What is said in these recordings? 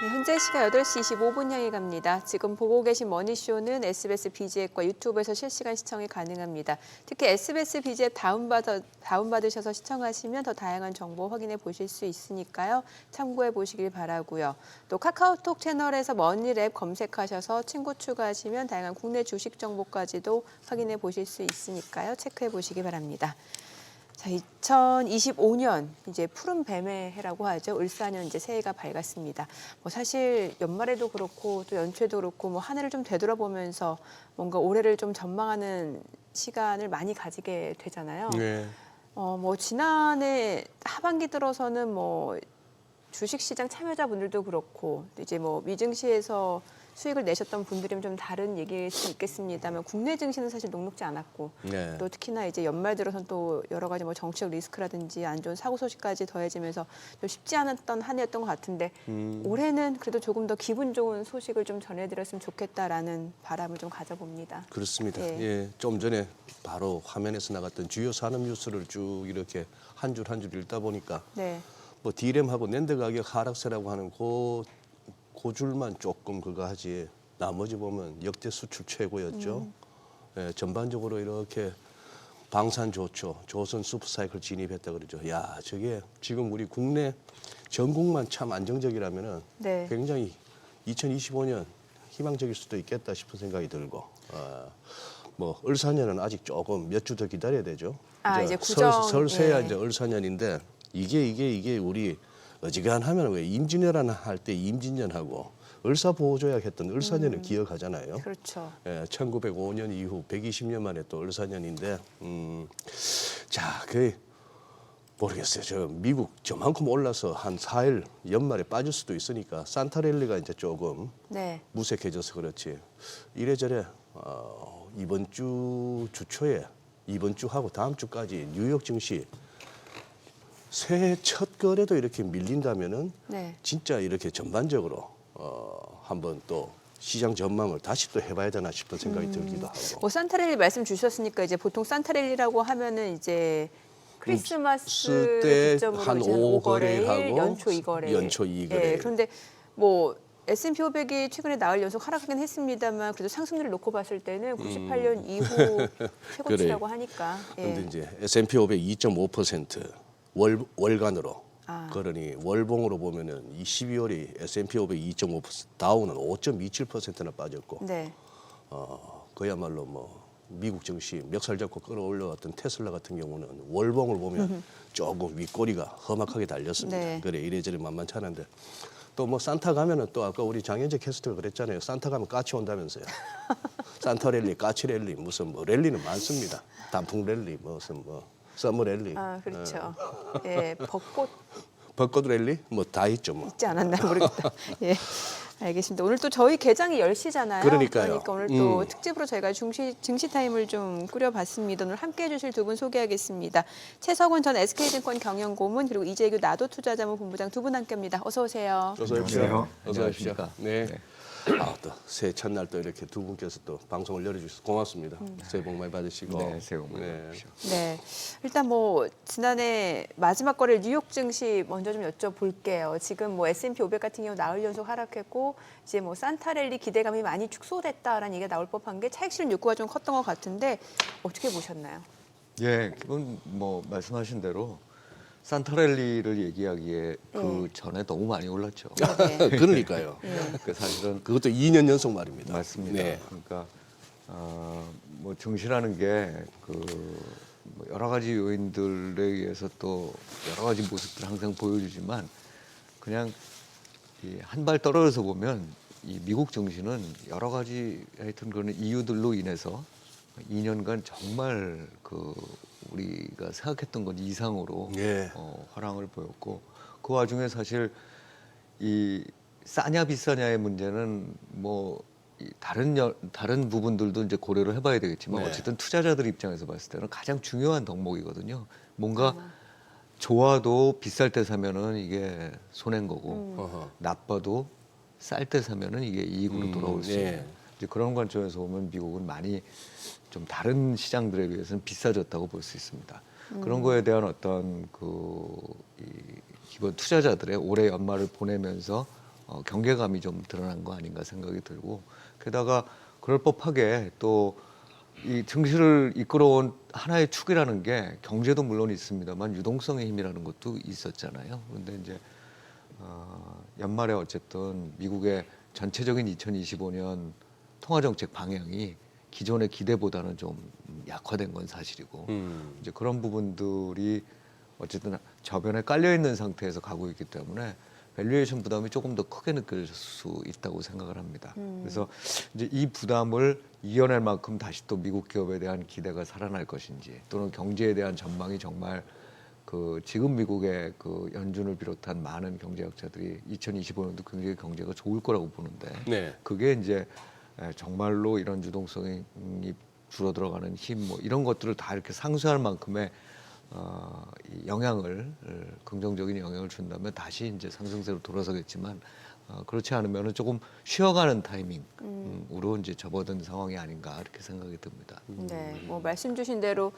네, 현재 시각 8시 25분 향해 갑니다. 지금 보고 계신 머니쇼는 SBS BG앱과 유튜브에서 실시간 시청이 가능합니다. 특히 SBS BG앱 다운받으셔서 시청하시면 더 다양한 정보 확인해 보실 수 있으니까요. 참고해 보시길 바라고요. 또 카카오톡 채널에서 머니랩 검색하셔서 친구 추가하시면 다양한 국내 주식 정보까지도 확인해 보실 수 있으니까요. 체크해 보시기 바랍니다. 자, 2025년 이제 푸른 뱀의 해라고 하죠. 을사년 이제 새해가 밝았습니다. 뭐 사실 연말에도 그렇고 또 연초에도 그렇고 뭐 한 해를 좀 되돌아보면서 뭔가 올해를 좀 전망하는 시간을 많이 가지게 되잖아요. 네. 뭐 지난해 하반기 들어서는 뭐 주식시장 참여자분들도 그렇고 이제 뭐 미증시에서 수익을 내셨던 분들이면 좀 다른 얘기일 수 있겠습니다만 국내 증시는 사실 녹록지 않았고 네. 또 특히나 이제 연말 들어서는 또 여러 가지 뭐 정치적 리스크라든지 안 좋은 사고 소식까지 더해지면서 좀 쉽지 않았던 한 해였던 것 같은데 올해는 그래도 조금 더 기분 좋은 소식을 좀 전해드렸으면 좋겠다라는 바람을 좀 가져봅니다. 그렇습니다. 예. 예, 좀 전에 바로 화면에서 나갔던 주요 산업 뉴스를 쭉 이렇게 한 줄 한 줄 읽다 보니까 네. 뭐 디램하고 낸드 가격 하락세라고 하는 그 줄만 조금 그거 하지 나머지 보면 역대 수출 최고였죠. 예, 전반적으로 이렇게 방산 좋죠. 조선 슈퍼사이클 진입했다 그러죠. 야, 저게 지금 우리 국내 전국만 참 안정적이라면은 네. 굉장히 2025년 희망적일 수도 있겠다 싶은 생각이 들고, 뭐 을사년은 아직 조금 몇 주 더 기다려야 되죠. 이제 구정, 설세야 예. 이제 을사년인데 이게 우리 어지간하면 왜 임진왜란 할 때 임진년하고 을사보호조약 했던 을사년을 기억하잖아요. 그렇죠. 예, 1905년 이후 120년 만에 또 을사년인데, 자, 그 모르겠어요. 저 미국 저만큼 올라서 한 4일 연말에 빠질 수도 있으니까 산타랠리가 이제 조금 네. 무색해져서 그렇지. 이래저래 이번 주 주초에 이번 주하고 다음 주까지 뉴욕 증시 새해 첫 거래도 이렇게 밀린다면은 네. 진짜 이렇게 전반적으로 한번 또 시장 전망을 다시 또 해봐야 되나 싶은 생각이 들기도 하고. 뭐 산타랠리 말씀 주셨으니까 이제 보통 산타랠리라고 하면은 이제 크리스마스 때 기점으로 한 이제 5거래일 하고 연초 2거래일. 연초 2거래일. 예, 그런데 뭐 S&P 500이 최근에 나흘 연속 하락하긴 했습니다만 그래도 상승률을 놓고 봤을 때는 98년 이후 최고치라고 하니까. 예. 그런데 이제 S&P 500 2.5% 월간으로. 그러니 월봉으로 보면은 이 12월이 S&P 500 2.5%, 다우는 5.27%나 빠졌고, 네. 그야말로 뭐 미국 증시 멱살 잡고 끌어올려왔던 테슬라 같은 경우는 월봉을 보면 조금 윗꼬리가 험악하게 달렸습니다. 네. 그래 이래저래 만만치 않은데 또 뭐 산타 가면은 또 아까 우리 장현재 캐스터가 그랬잖아요. 산타 가면 까치 온다면서요. 산타 랠리, 까치 랠리 무슨 뭐 랠리는 많습니다. 단풍 랠리 무슨 뭐 서머 랠리. 그렇죠. 예, 벚꽃 랠리 뭐 다 있죠 뭐. 있지 않았나 모르겠다. 예. 알겠습니다. 오늘 또 저희 개장이 10시잖아요. 그러니까요. 그러니까 오늘 또 특집으로 저희가 증시 타임을 좀 꾸려봤습니다. 오늘 함께해 주실 두 분 소개하겠습니다. 최석원 전 SK증권 경영고문 그리고 이재규 나도투자자문 본부장 두 분 함께합니다. 어서 오세요. 어서 오십시오. 안녕하세요. 어서 오십시오. 안녕하십니까. 네. 또 새해 첫날 또 이렇게 두 분께서 또 방송을 열어주셔서 고맙습니다. 새해 복 많이 받으시고. 네, 새해 복 많이 받으십시오. 네, 일단 뭐 지난해 마지막 거래일 뉴욕 증시 먼저 좀 여쭤볼게요. 지금 뭐 S&P 500 같은 경우 나흘 연속 하락했고 이제 뭐 산타랠리 기대감이 많이 축소됐다라는 얘기가 나올 법한 게 차익 실현 욕구가 좀 컸던 것 같은데 어떻게 보셨나요? 예, 기본 뭐 말씀하신 대로 산타랠리를 얘기하기에 그 전에 너무 많이 올랐죠. 네. 그러니까요. 그 사실은 그것도 2년 연속 말입니다. 맞습니다. 네. 그러니까 뭐 증시라는 게그 뭐 여러 가지 요인들에 의해서 또 여러 가지 모습들 항상 보여주지만 그냥 한 발 떨어져서 보면 이 미국 증시는 여러 가지 하여튼 그런 이유들로 인해서 2년간 정말 그 우리가 생각했던 것 이상으로 예. 화랑을 보였고 그 와중에 사실 이 싸냐 비싸냐의 문제는 뭐 다른 부분들도 이제 고려를 해봐야 되겠지만 네. 어쨌든 투자자들 입장에서 봤을 때는 가장 중요한 덕목이거든요. 뭔가 좋아도 비쌀 때 사면은 이게 손해인 거고 어허. 나빠도 쌀 때 사면은 이게 이익으로 돌아올 수 예. 있는 이제 그런 관점에서 보면 미국은 많이 좀 다른 시장들에 비해서는 비싸졌다고 볼 수 있습니다. 그런 거에 대한 어떤 이 기본 투자자들의 올해 연말을 보내면서 경계감이 좀 드러난 거 아닌가 생각이 들고 게다가 그럴 법하게 또 이 증시를 이끌어온 하나의 축이라는 게 경제도 물론 있습니다만 유동성의 힘이라는 것도 있었잖아요. 그런데 이제 연말에 어쨌든 미국의 전체적인 2025년 통화정책 방향이 기존의 기대보다는 좀 약화된 건 사실이고 이제 그런 부분들이 어쨌든 저변에 깔려 있는 상태에서 가고 있기 때문에 밸류에이션 부담이 조금 더 크게 느껴질 수 있다고 생각을 합니다. 그래서 이제 이 부담을 이겨낼 만큼 다시 또 미국 기업에 대한 기대가 살아날 것인지 또는 경제에 대한 전망이 정말 그 지금 미국의 그 연준을 비롯한 많은 경제학자들이 2025년도 굉장히 경제가 좋을 거라고 보는데 네. 그게 이제 정말로 이런 유동성이 줄어들어가는 힘 뭐 이런 것들을 다 이렇게 상쇄할 만큼의 이 영향을 긍정적인 영향을 준다면 다시 이제 상승세로 돌아서겠지만 그렇지 않으면은 조금 쉬어가는 타이밍으로 이제 접어든 상황이 아닌가 이렇게 생각이 듭니다. 네, 뭐 말씀 주신 대로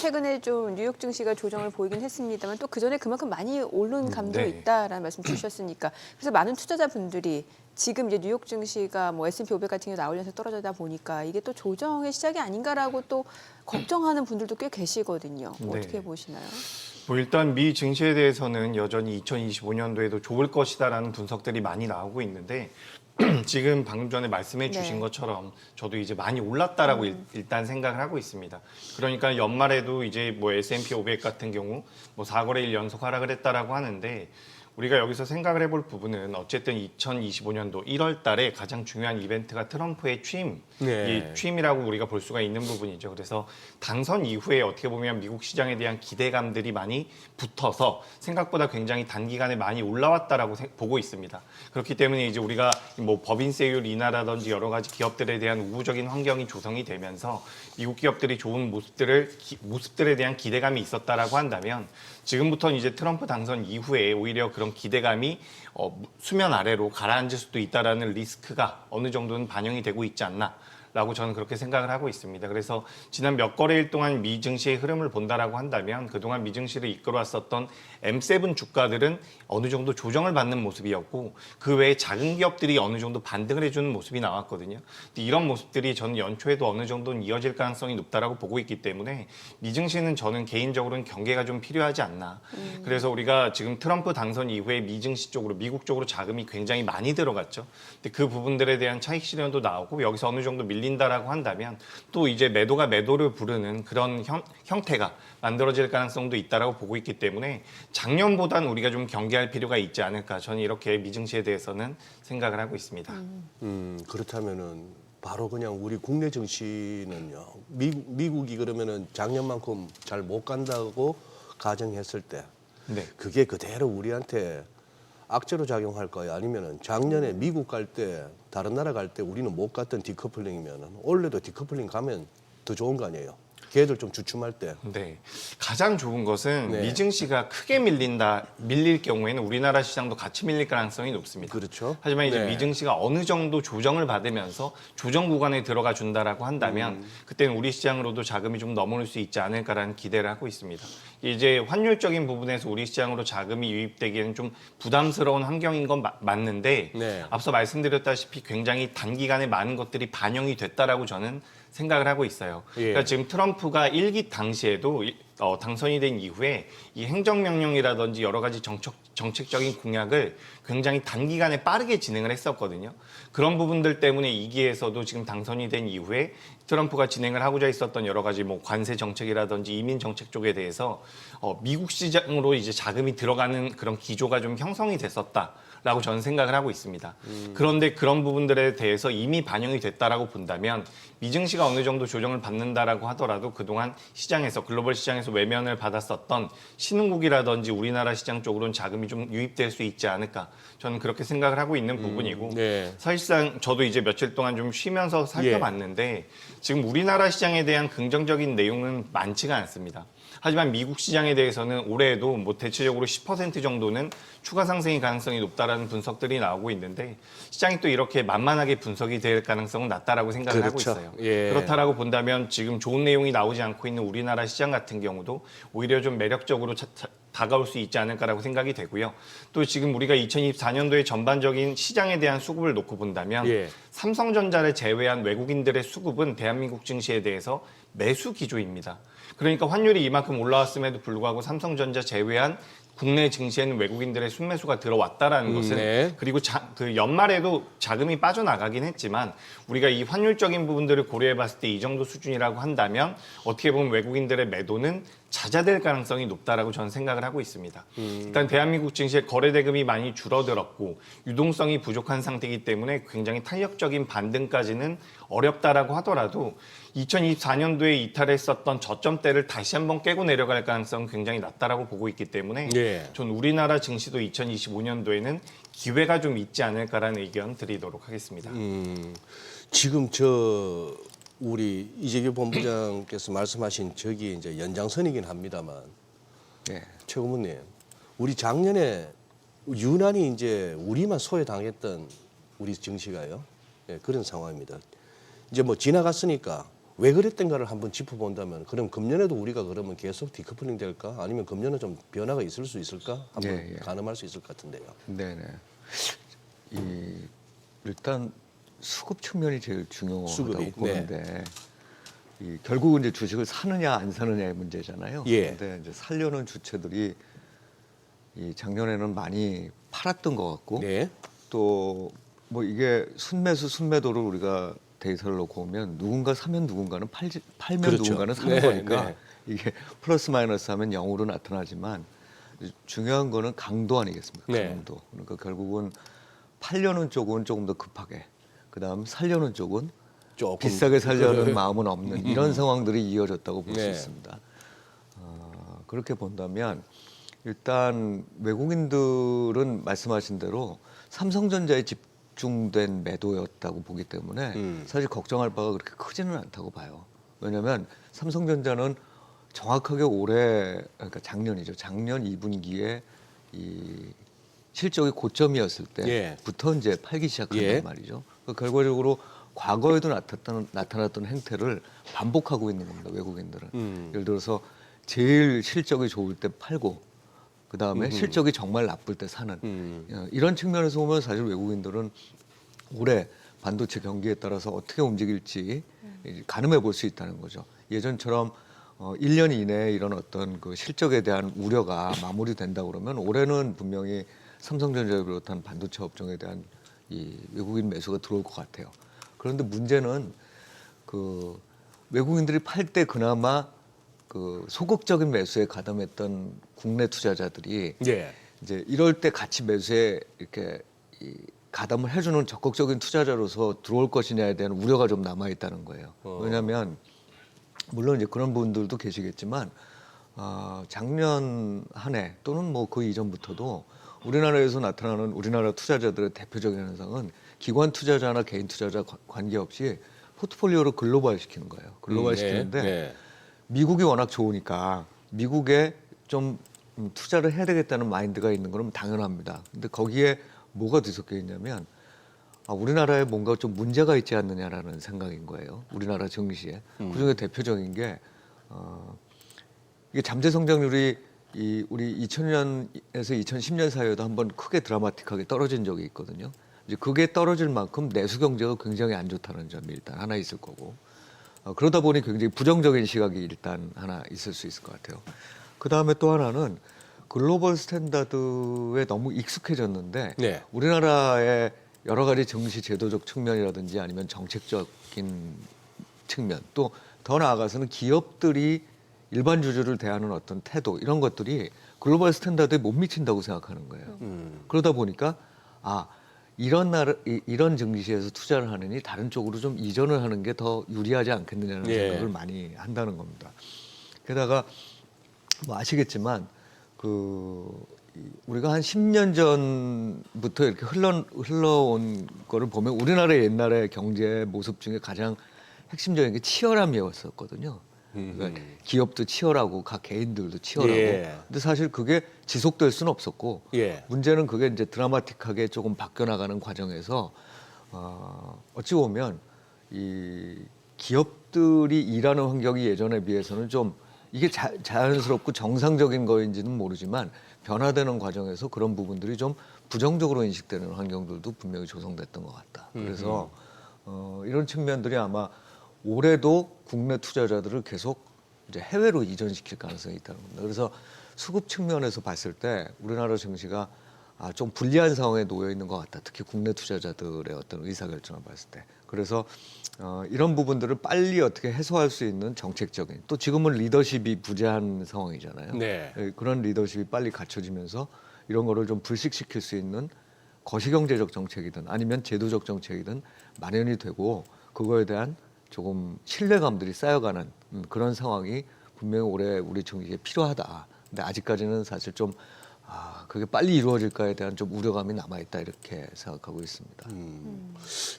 최근에 좀 뉴욕 증시가 조정을 보이긴 했습니다만 또 그 전에 그만큼 많이 오른 감도 네. 있다라는 말씀 주셨으니까 그래서 많은 투자자분들이 지금 이제 뉴욕 증시가 뭐 S&P 500 같은 게 나오면서 떨어지다 보니까 이게 또 조정의 시작이 아닌가라고 또 걱정하는 분들도 꽤 계시거든요. 뭐 네. 어떻게 보시나요? 뭐 일단 미 증시에 대해서는 여전히 2025년도에도 좋을 것이다라는 분석들이 많이 나오고 있는데 지금 방금 전에 말씀해 주신 네. 것처럼 저도 이제 많이 올랐다라고 일단 생각을 하고 있습니다. 그러니까 연말에도 이제 뭐 S&P 500 같은 경우 뭐 4거래일 연속 하락을 했다라고 하는데 우리가 여기서 생각을 해볼 부분은 어쨌든 2025년도 1월 달에 가장 중요한 이벤트가 트럼프의 취임, 네. 이 취임이라고 우리가 볼 수가 있는 부분이죠. 그래서 당선 이후에 어떻게 보면 미국 시장에 대한 기대감들이 많이 붙어서 생각보다 굉장히 단기간에 많이 올라왔다라고 보고 있습니다. 그렇기 때문에 이제 우리가 뭐 법인세율 인하라든지 여러 가지 기업들에 대한 우호적인 환경이 조성이 되면서 미국 기업들이 좋은 모습들에 대한 기대감이 있었다라고 한다면 지금부터는 이제 트럼프 당선 이후에 오히려 그런 기대감이 수면 아래로 가라앉을 수도 있다라는 리스크가 어느 정도는 반영이 되고 있지 않나라고 저는 그렇게 생각을 하고 있습니다. 그래서 지난 몇 거래일 동안 미 증시의 흐름을 본다라고 한다면 그동안 미 증시를 이끌어왔었던 M7 주가들은 어느 정도 조정을 받는 모습이었고 그 외에 작은 기업들이 어느 정도 반등을 해주는 모습이 나왔거든요. 근데 이런 모습들이 저는 연초에도 어느 정도는 이어질 가능성이 높다라고 보고 있기 때문에 미 증시는 저는 개인적으로는 경계가 좀 필요하지 않나. 그래서 우리가 지금 트럼프 당선 이후에 미 증시 쪽으로 미국 쪽으로 자금이 굉장히 많이 들어갔죠. 근데 그 부분들에 대한 차익 실현도 나오고 여기서 어느 정도 밀린다라고 한다면 또 이제 매도가 매도를 부르는 그런 형태가 만들어질 가능성도 있다라고 보고 있기 때문에 작년보다는 우리가 좀 경계할 필요가 있지 않을까. 저는 이렇게 미증시에 대해서는 생각을 하고 있습니다. 그렇다면은 바로 그냥 우리 국내 증시는요. 미국이 그러면은 작년만큼 잘 못 간다고 가정했을 때 네. 그게 그대로 우리한테 악재로 작용할까요? 아니면은 작년에 미국 갈 때 다른 나라 갈 때 우리는 못 갔던 디커플링이면은 올해도 디커플링 가면 더 좋은 거 아니에요? 걔들 좀 주춤할 때. 네. 가장 좋은 것은 네. 미증시가 크게 밀릴 경우에는 우리나라 시장도 같이 밀릴 가능성이 높습니다. 그렇죠. 하지만 이제 네. 미증시가 어느 정도 조정을 받으면서 조정 구간에 들어가 준다라고 한다면 그때는 우리 시장으로도 자금이 좀 넘어올 수 있지 않을까라는 기대를 하고 있습니다. 이제 환율적인 부분에서 우리 시장으로 자금이 유입되기에는 좀 부담스러운 환경인 건 맞는데 네. 앞서 말씀드렸다시피 굉장히 단기간에 많은 것들이 반영이 됐다라고 저는 생각을 하고 있어요. 예. 그러니까 지금 트럼프가 1기 당시에도 당선이 된 이후에 이 행정명령이라든지 여러 가지 정책적인 공약을 굉장히 단기간에 빠르게 진행을 했었거든요. 그런 부분들 때문에 2기에서도 지금 당선이 된 이후에 트럼프가 진행을 하고자 있었던 여러 가지 뭐 관세 정책이라든지 이민 정책 쪽에 대해서 미국 시장으로 이제 자금이 들어가는 그런 기조가 좀 형성이 됐었다라고 저는 생각을 하고 있습니다. 그런데 그런 부분들에 대해서 이미 반영이 됐다라고 본다면 미증시가 어느 정도 조정을 받는다라고 하더라도 그동안 시장에서 글로벌 시장에서 외면을 받았었던 신흥국이라든지 우리나라 시장 쪽으로는 자금이 좀 유입될 수 있지 않을까 저는 그렇게 생각을 하고 있는 부분이고 네. 사실상 저도 이제 며칠 동안 좀 쉬면서 살펴봤는데 지금 우리나라 시장에 대한 긍정적인 내용은 많지가 않습니다. 하지만 미국 시장에 대해서는 올해에도 뭐 대체적으로 10% 정도는 추가 상승의 가능성이 높다라는 분석들이 나오고 있는데 시장이 또 이렇게 만만하게 분석이 될 가능성은 낮다라고 생각을 그렇죠. 하고 있어요. 예. 그렇다라고 본다면 지금 좋은 내용이 나오지 않고 있는 우리나라 시장 같은 경우도 오히려 좀 매력적으로 다가올 수 있지 않을까라고 생각이 되고요. 또 지금 우리가 2024년도에 전반적인 시장에 대한 수급을 놓고 본다면 예. 삼성전자를 제외한 외국인들의 수급은 대한민국 증시에 대해서 매수 기조입니다. 그러니까 환율이 이만큼 올라왔음에도 불구하고 삼성전자 제외한 국내 증시에는 외국인들의 순매수가 들어왔다라는 것은 네. 그리고 그 연말에도 자금이 빠져나가긴 했지만 우리가 이 환율적인 부분들을 고려해봤을 때 이 정도 수준이라고 한다면 어떻게 보면 외국인들의 매도는 잦아들 가능성이 높다라고 저는 생각을 하고 있습니다. 일단 대한민국 증시의 거래 대금이 많이 줄어들었고 유동성이 부족한 상태이기 때문에 굉장히 탄력적인 반등까지는 어렵다라고 하더라도 2024년도에 이탈했었던 저점대를 다시 한번 깨고 내려갈 가능성은 굉장히 낮다라고 보고 있기 때문에 예. 전 우리나라 증시도 2025년도에는 기회가 좀 있지 않을까라는 의견 드리도록 하겠습니다. 지금 우리 이재규 본부장께서 말씀하신 저기 이제 연장선이긴 합니다만 예. 최 고문님, 우리 작년에 유난히 이제 우리만 소외당했던 우리 증시가요. 예, 그런 상황입니다. 이제 뭐 지나갔으니까 왜 그랬던가를 한번 짚어본다면 그럼 금년에도 우리가 그러면 계속 디커플링 될까? 아니면 금년에 좀 변화가 있을 수 있을까? 한번 예. 가늠할 수 있을 것 같은데요. 네네. 일단 수급 측면이 제일 중요하다고 수급이, 보는데 결국은 이제 주식을 사느냐 안 사느냐의 문제잖아요. 예. 근데 이제 살려는 주체들이 작년에는 많이 팔았던 것 같고 네. 또 뭐 이게 순매수 순매도를 우리가 데이터를 놓고 보면 누군가 사면 누군가는 팔면 그렇죠. 누군가는 사는 네, 거니까 네. 이게 플러스 마이너스 하면 0으로 나타나지만 중요한 거는 강도 아니겠습니까? 네. 강도. 그러니까 결국은 팔려는 쪽은 조금 더 급하게, 그다음 살려는 쪽은 조금 비싸게 살려는 마음은 없는 이런 상황들이 이어졌다고 볼 수 네. 있습니다. 그렇게 본다면 일단 외국인들은 말씀하신 대로 삼성전자에 집중된 매도였다고 보기 때문에 사실 걱정할 바가 그렇게 크지는 않다고 봐요. 왜냐하면 삼성전자는 정확하게 올해, 그러니까 작년이죠. 작년 2분기에 이 실적이 고점이었을 예. 때부터 이제 팔기 시작한단 예. 말이죠. 그러니까 결과적으로 과거에도 나타났던 행태를 반복하고 있는 겁니다. 외국인들은. 예를 들어서 제일 실적이 좋을 때 팔고 그 다음에 실적이 정말 나쁠 때 사는 이런 측면에서 보면 사실 외국인들은 올해 반도체 경기에 따라서 어떻게 움직일지 가늠해 볼 수 있다는 거죠. 예전처럼 1년 이내에 이런 어떤 그 실적에 대한 우려가 마무리된다 그러면 올해는 분명히 삼성전자를 비롯한 반도체 업종에 대한 이 외국인 매수가 들어올 것 같아요. 그런데 문제는 그 외국인들이 팔 때 그나마 그 소극적인 매수에 가담했던 국내 투자자들이 예. 이제 이럴 때 같이 매수에 이렇게 가담을 해주는 적극적인 투자자로서 들어올 것이냐에 대한 우려가 좀 남아 있다는 거예요. 왜냐하면 물론 이제 그런 분들도 계시겠지만 작년 한 해 또는 뭐 그 이전부터도 우리나라에서 나타나는 우리나라 투자자들의 대표적인 현상은 기관 투자자나 개인 투자자 관계없이 포트폴리오를 글로벌 시키는 거예요. 글로벌 시키는데 네. 미국이 워낙 좋으니까 미국에 좀 투자를 해야 되겠다는 마인드가 있는 건 당연합니다. 근데 거기에 뭐가 뒤섞여 있냐면 우리나라에 뭔가 좀 문제가 있지 않느냐라는 생각인 거예요. 우리나라 증시에. 그중에 대표적인 게 이게 잠재 성장률이 우리 2000년에서 2010년 사이에도 한번 크게 드라마틱하게 떨어진 적이 있거든요. 이제 그게 떨어질 만큼 내수 경제가 굉장히 안 좋다는 점이 일단 하나 있을 거고 그러다 보니 굉장히 부정적인 시각이 일단 하나 있을 수 있을 것 같아요. 그 다음에 또 하나는 글로벌 스탠다드에 너무 익숙해졌는데 네. 우리나라의 여러 가지 정시 제도적 측면이라든지 아니면 정책적인 측면 또 더 나아가서는 기업들이 일반 주주를 대하는 어떤 태도 이런 것들이 글로벌 스탠다드에 못 미친다고 생각하는 거예요. 그러다 보니까 이런 증시에서 투자를 하느니 다른 쪽으로 좀 이전을 하는 게 더 유리하지 않겠느냐는 예. 생각을 많이 한다는 겁니다. 게다가 뭐 아시겠지만 우리가 한 10년 전부터 이렇게 흘러온 거를 보면 우리나라의 옛날의 경제 모습 중에 가장 핵심적인 게 치열함이었었거든요. 그러니까 기업도 치열하고 각 개인들도 치열하고. 예. 근데 사실 그게 지속될 수는 없었고 예. 문제는 그게 이제 드라마틱하게 조금 바뀌어나가는 과정에서 어찌 보면 이 기업들이 일하는 환경이 예전에 비해서는 좀 이게 자연스럽고 정상적인 거인지는 모르지만 변화되는 과정에서 그런 부분들이 좀 부정적으로 인식되는 환경들도 분명히 조성됐던 것 같다. 그래서 이런 측면들이 아마 올해도 국내 투자자들을 계속 이제 해외로 이전시킬 가능성이 있다는 겁니다. 그래서 수급 측면에서 봤을 때 우리나라 증시가 좀 불리한 상황에 놓여 있는 것 같다. 특히 국내 투자자들의 어떤 의사결정을 봤을 때. 그래서 이런 부분들을 빨리 어떻게 해소할 수 있는 정책적인, 또 지금은 리더십이 부재한 상황이잖아요. 네. 그런 리더십이 빨리 갖춰지면서 이런 거를 좀 불식시킬 수 있는 거시경제적 정책이든 아니면 제도적 정책이든 마련이 되고 그거에 대한 조금 신뢰감들이 쌓여가는 그런 상황이 분명히 올해 우리 증시에 필요하다. 근데 아직까지는 사실 좀 그게 빨리 이루어질까에 대한 좀 우려감이 남아있다 이렇게 생각하고 있습니다.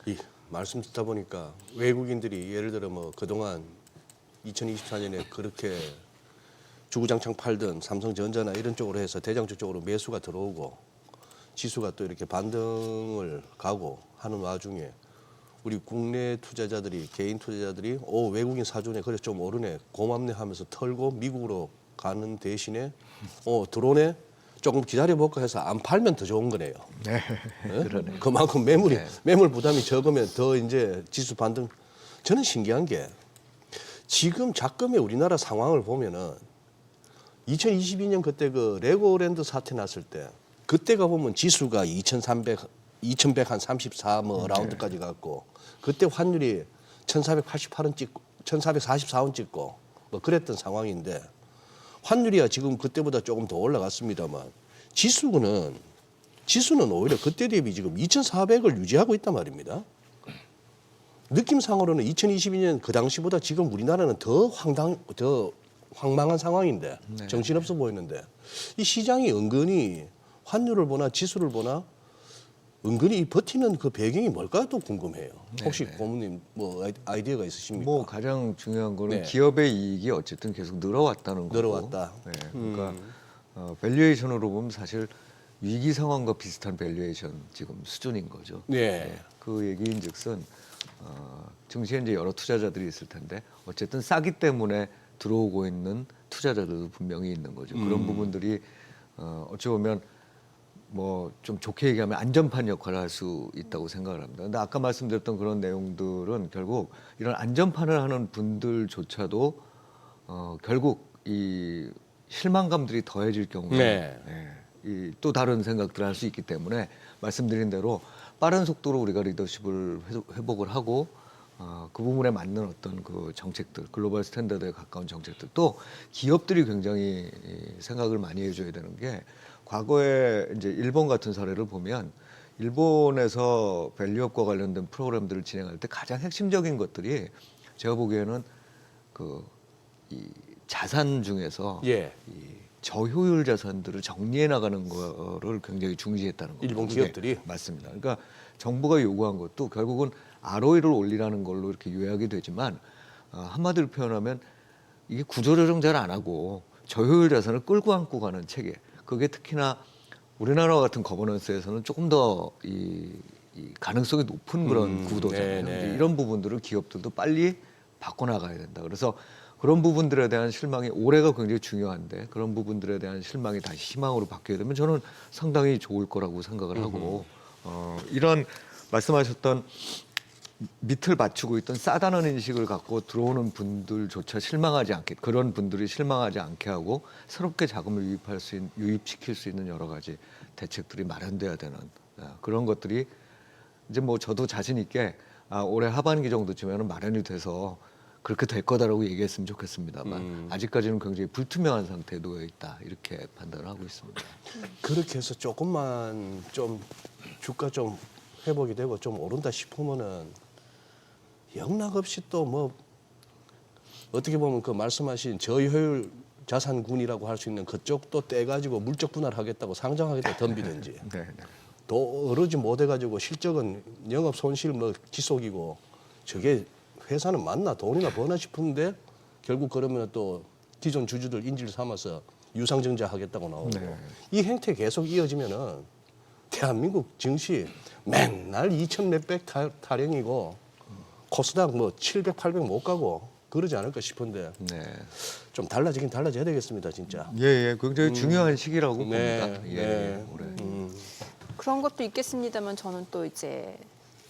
이 말씀 듣다 보니까 외국인들이 예를 들어 뭐 그동안 2024년에 그렇게 주구장창 팔던 삼성전자나 이런 쪽으로 해서 대장주 쪽으로 매수가 들어오고 지수가 또 이렇게 반등을 가고 하는 와중에 우리 국내 투자자들이 개인 투자자들이 외국인 사주네 그래 좀 오르네 고맙네 하면서 털고 미국으로 가는 대신에 들어오네 조금 기다려볼까 해서 안 팔면 더 좋은 거네요. 네, 네? 그러네. 그만큼 매물 부담이 적으면 더 이제 지수 반등. 저는 신기한 게 지금 작금의 우리나라 상황을 보면은 2022년 그때 그 레고랜드 사태 났을 때 그때가 보면 지수가 2134 뭐 라운드까지 갔고 그때 환율이 1488원 찍고 1444원 찍고 뭐 그랬던 상황인데 환율이야 지금 그때보다 조금 더 올라갔습니다만 지수는 오히려 그때 대비 지금 2,400을 유지하고 있단 말입니다. 느낌상으로는 2022년 그 당시보다 지금 우리나라는 더 황망한 상황인데 정신없어 보이는데 이 시장이 은근히 환율을 보나 지수를 보나 은근히 버티는 그 배경이 뭘까 또 궁금해요. 혹시 고모님 뭐 아이디어가 있으십니까? 뭐 가장 중요한 거는 네. 기업의 이익이 어쨌든 계속 늘어왔다는 거고. 늘어왔다. 네, 그러니까 밸류에이션으로 보면 사실 위기 상황과 비슷한 밸류에이션 지금 수준인 거죠. 네. 그 얘기인즉슨 증시에 이제 여러 투자자들이 있을 텐데 어쨌든 싸기 때문에 들어오고 있는 투자자들도 분명히 있는 거죠. 그런 부분들이 어찌 보면 뭐 좀 좋게 얘기하면 안전판 역할을 할 수 있다고 생각을 합니다. 근데 아까 말씀드렸던 그런 내용들은 결국 이런 안전판을 하는 분들조차도 결국 이 실망감들이 더해질 경우에 이 또 다른 생각들을 할 수 있기 때문에 말씀드린 대로 빠른 속도로 우리가 리더십을 회복을 하고 그 부분에 맞는 어떤 그 정책들, 글로벌 스탠다드에 가까운 정책들, 또 기업들이 굉장히 생각을 많이 해줘야 되는 게 과거에 이제 일본 같은 사례를 보면 일본에서 밸류업과 관련된 프로그램들을 진행할 때 가장 핵심적인 것들이 제가 보기에는 이 자산 중에서 예. 이 저효율 자산들을 정리해 나가는 거를 굉장히 중시했다는 겁니다. 일본 그게 기업들이? 맞습니다. 그러니까 정부가 요구한 것도 결국은 ROE를 올리라는 걸로 이렇게 요약이 되지만 한마디로 표현하면 이게 구조조정 잘 안 하고 저효율 자산을 끌고 안고 가는 체계. 그게 특히나 우리나라 같은 거버넌스에서는 조금 더 이 가능성이 높은 그런 구도잖아요. 근데 이런 부분들을 기업들도 빨리 바꿔나가야 된다. 그래서 그런 부분들에 대한 실망이 올해가 굉장히 중요한데 그런 부분들에 대한 실망이 다시 희망으로 바뀌게 되면 저는 상당히 좋을 거라고 생각을 하고 이런 말씀하셨던 밑을 맞추고 있던 싸다는 인식을 갖고 들어오는 분들조차 실망하지 않게 그런 분들이 실망하지 않게 하고 새롭게 자금을 유입시킬 수 있는 여러 가지 대책들이 마련돼야 되는 그런 것들이 이제 뭐 저도 자신 있게 올해 하반기 정도쯤에는 마련이 돼서 그렇게 될 거다라고 얘기했으면 좋겠습니다만 아직까지는 굉장히 불투명한 상태에 놓여 있다 이렇게 판단을 하고 있습니다. 그렇게 해서 조금만 좀 주가 좀 회복이 되고 좀 오른다 싶으면은 영락없이 또 뭐 어떻게 보면 그 말씀하신 저효율 자산군이라고 할 수 있는 그쪽도 떼가지고 물적 분할하겠다고 상장하겠다 덤비든지 네. 또 어르지 못해가지고 실적은 영업 손실 뭐 지속이고 저게 회사는 맞나 돈이나 버나 싶은데 결국 그러면 또 기존 주주들 인지를 삼아서 유상증자 하겠다고 나오고 이 행태 계속 이어지면은 대한민국 증시 맨날 2천 몇백 타령이고 코스닥 뭐 700, 800 못 가고 그러지 않을까 싶은데 네. 좀 달라지긴 달라져야 되겠습니다, 진짜. 예, 굉장히 중요한 시기라고 네, 봅니다. 예, 네. 올해. 그런 것도 있겠습니다만 저는 또 이제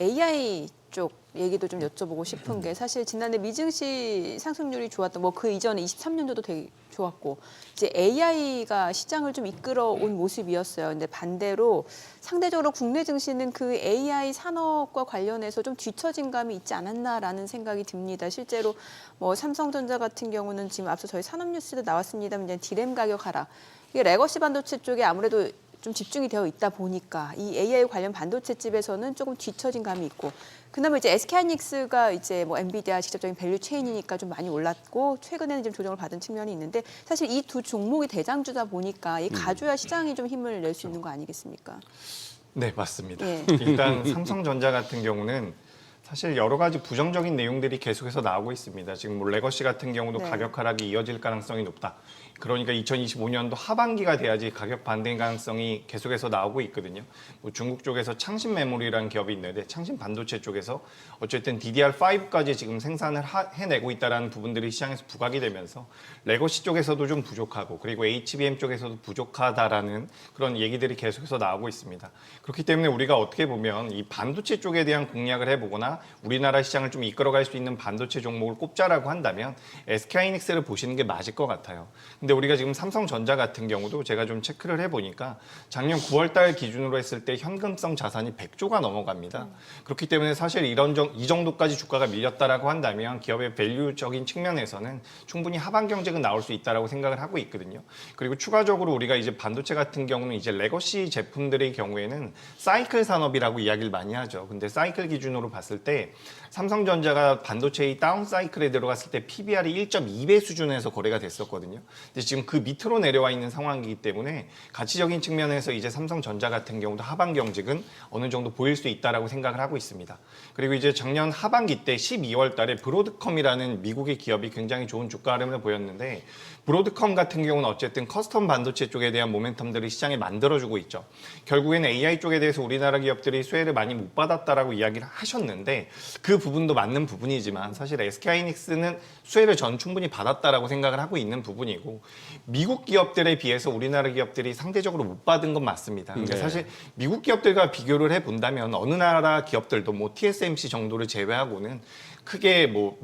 AI 쪽 얘기도 좀 여쭤보고 싶은 게 사실 지난해 미증시 상승률이 좋았던 뭐 그 이전에 23년도도 되게 좋았고 이제 AI가 시장을 좀 이끌어온 모습이었어요. 근데 반대로 상대적으로 국내 증시는 그 AI 산업과 관련해서 좀 뒤처진 감이 있지 않았나라는 생각이 듭니다. 실제로 뭐 삼성전자 같은 경우는 지금 앞서 저희 산업뉴스도 나왔습니다만 이제 디램 가격 하락. 이게 레거시 반도체 쪽에 아무래도 좀 집중이 되어 있다 보니까 이 AI 관련 반도체 집에서는 조금 뒤처진 감이 있고 그나마 이제 SK하이닉스가 이제 뭐 엔비디아 직접적인 밸류 체인이니까 좀 많이 올랐고 최근에는 좀 조정을 받은 측면이 있는데 사실 이 두 종목이 대장주다 보니까 이 가줘야 시장이 좀 힘을 낼 수 있는 거 아니겠습니까? 네, 맞습니다. 예. 일단 삼성전자 같은 경우는 사실 여러 가지 부정적인 내용들이 계속해서 나오고 있습니다. 지금 뭐 레거시 같은 경우도 네. 가격 하락이 이어질 가능성이 높다. 그러니까 2025년도 하반기가 돼야지 가격 반등 가능성이 계속해서 나오고 있거든요. 뭐 중국 쪽에서 창신 메모리라는 기업이 있는데 창신 반도체 쪽에서 어쨌든 DDR5까지 지금 생산을 해내고 있다는 부분들이 시장에서 부각이 되면서 레거시 쪽에서도 좀 부족하고 그리고 HBM 쪽에서도 부족하다라는 그런 얘기들이 계속해서 나오고 있습니다. 그렇기 때문에 우리가 어떻게 보면 이 반도체 쪽에 대한 공략을 해보거나 우리나라 시장을 좀 이끌어갈 수 있는 반도체 종목을 꼽자라고 한다면 SK하이닉스를 보시는 게 맞을 것 같아요. 근데 우리가 지금 삼성전자 같은 경우도 제가 좀 체크를 해보니까 작년 9월 달 기준으로 했을 때 현금성 자산이 100조가 넘어갑니다. 그렇기 때문에 사실 이 정도까지 주가가 밀렸다라고 한다면 기업의 밸류적인 측면에서는 충분히 하반 경쟁은 나올 수 있다라고 생각을 하고 있거든요. 그리고 추가적으로 우리가 이제 반도체 같은 경우는 이제 레거시 제품들의 경우에는 사이클 산업이라고 이야기를 많이 하죠. 근데 사이클 기준으로 봤을 때 삼성전자가 반도체의 다운 사이클에 들어갔을 때 PBR이 1.2배 수준에서 거래가 됐었거든요. 근데 지금 그 밑으로 내려와 있는 상황이기 때문에 가치적인 측면에서 이제 삼성전자 같은 경우도 하반 경직은 어느 정도 보일 수 있다라고 생각을 하고 있습니다. 그리고 이제 작년 하반기 때 12월 달에 브로드컴이라는 미국의 기업이 굉장히 좋은 주가 흐름을 보였는데 브로드컴 같은 경우는 어쨌든 커스텀 반도체 쪽에 대한 모멘텀들을 시장에 만들어주고 있죠. 결국에는 AI 쪽에 대해서 우리나라 기업들이 수혜를 많이 못 받았다라고 이야기를 하셨는데 그 부분도 맞는 부분이지만 사실 SK하이닉스는 수혜를 전 충분히 받았다라고 생각을 하고 있는 부분이고 미국 기업들에 비해서 우리나라 기업들이 상대적으로 못 받은 건 맞습니다. 그러니까 네. 사실 미국 기업들과 비교를 해본다면 어느 나라 기업들도 뭐 TSMC 정도를 제외하고는 크게 뭐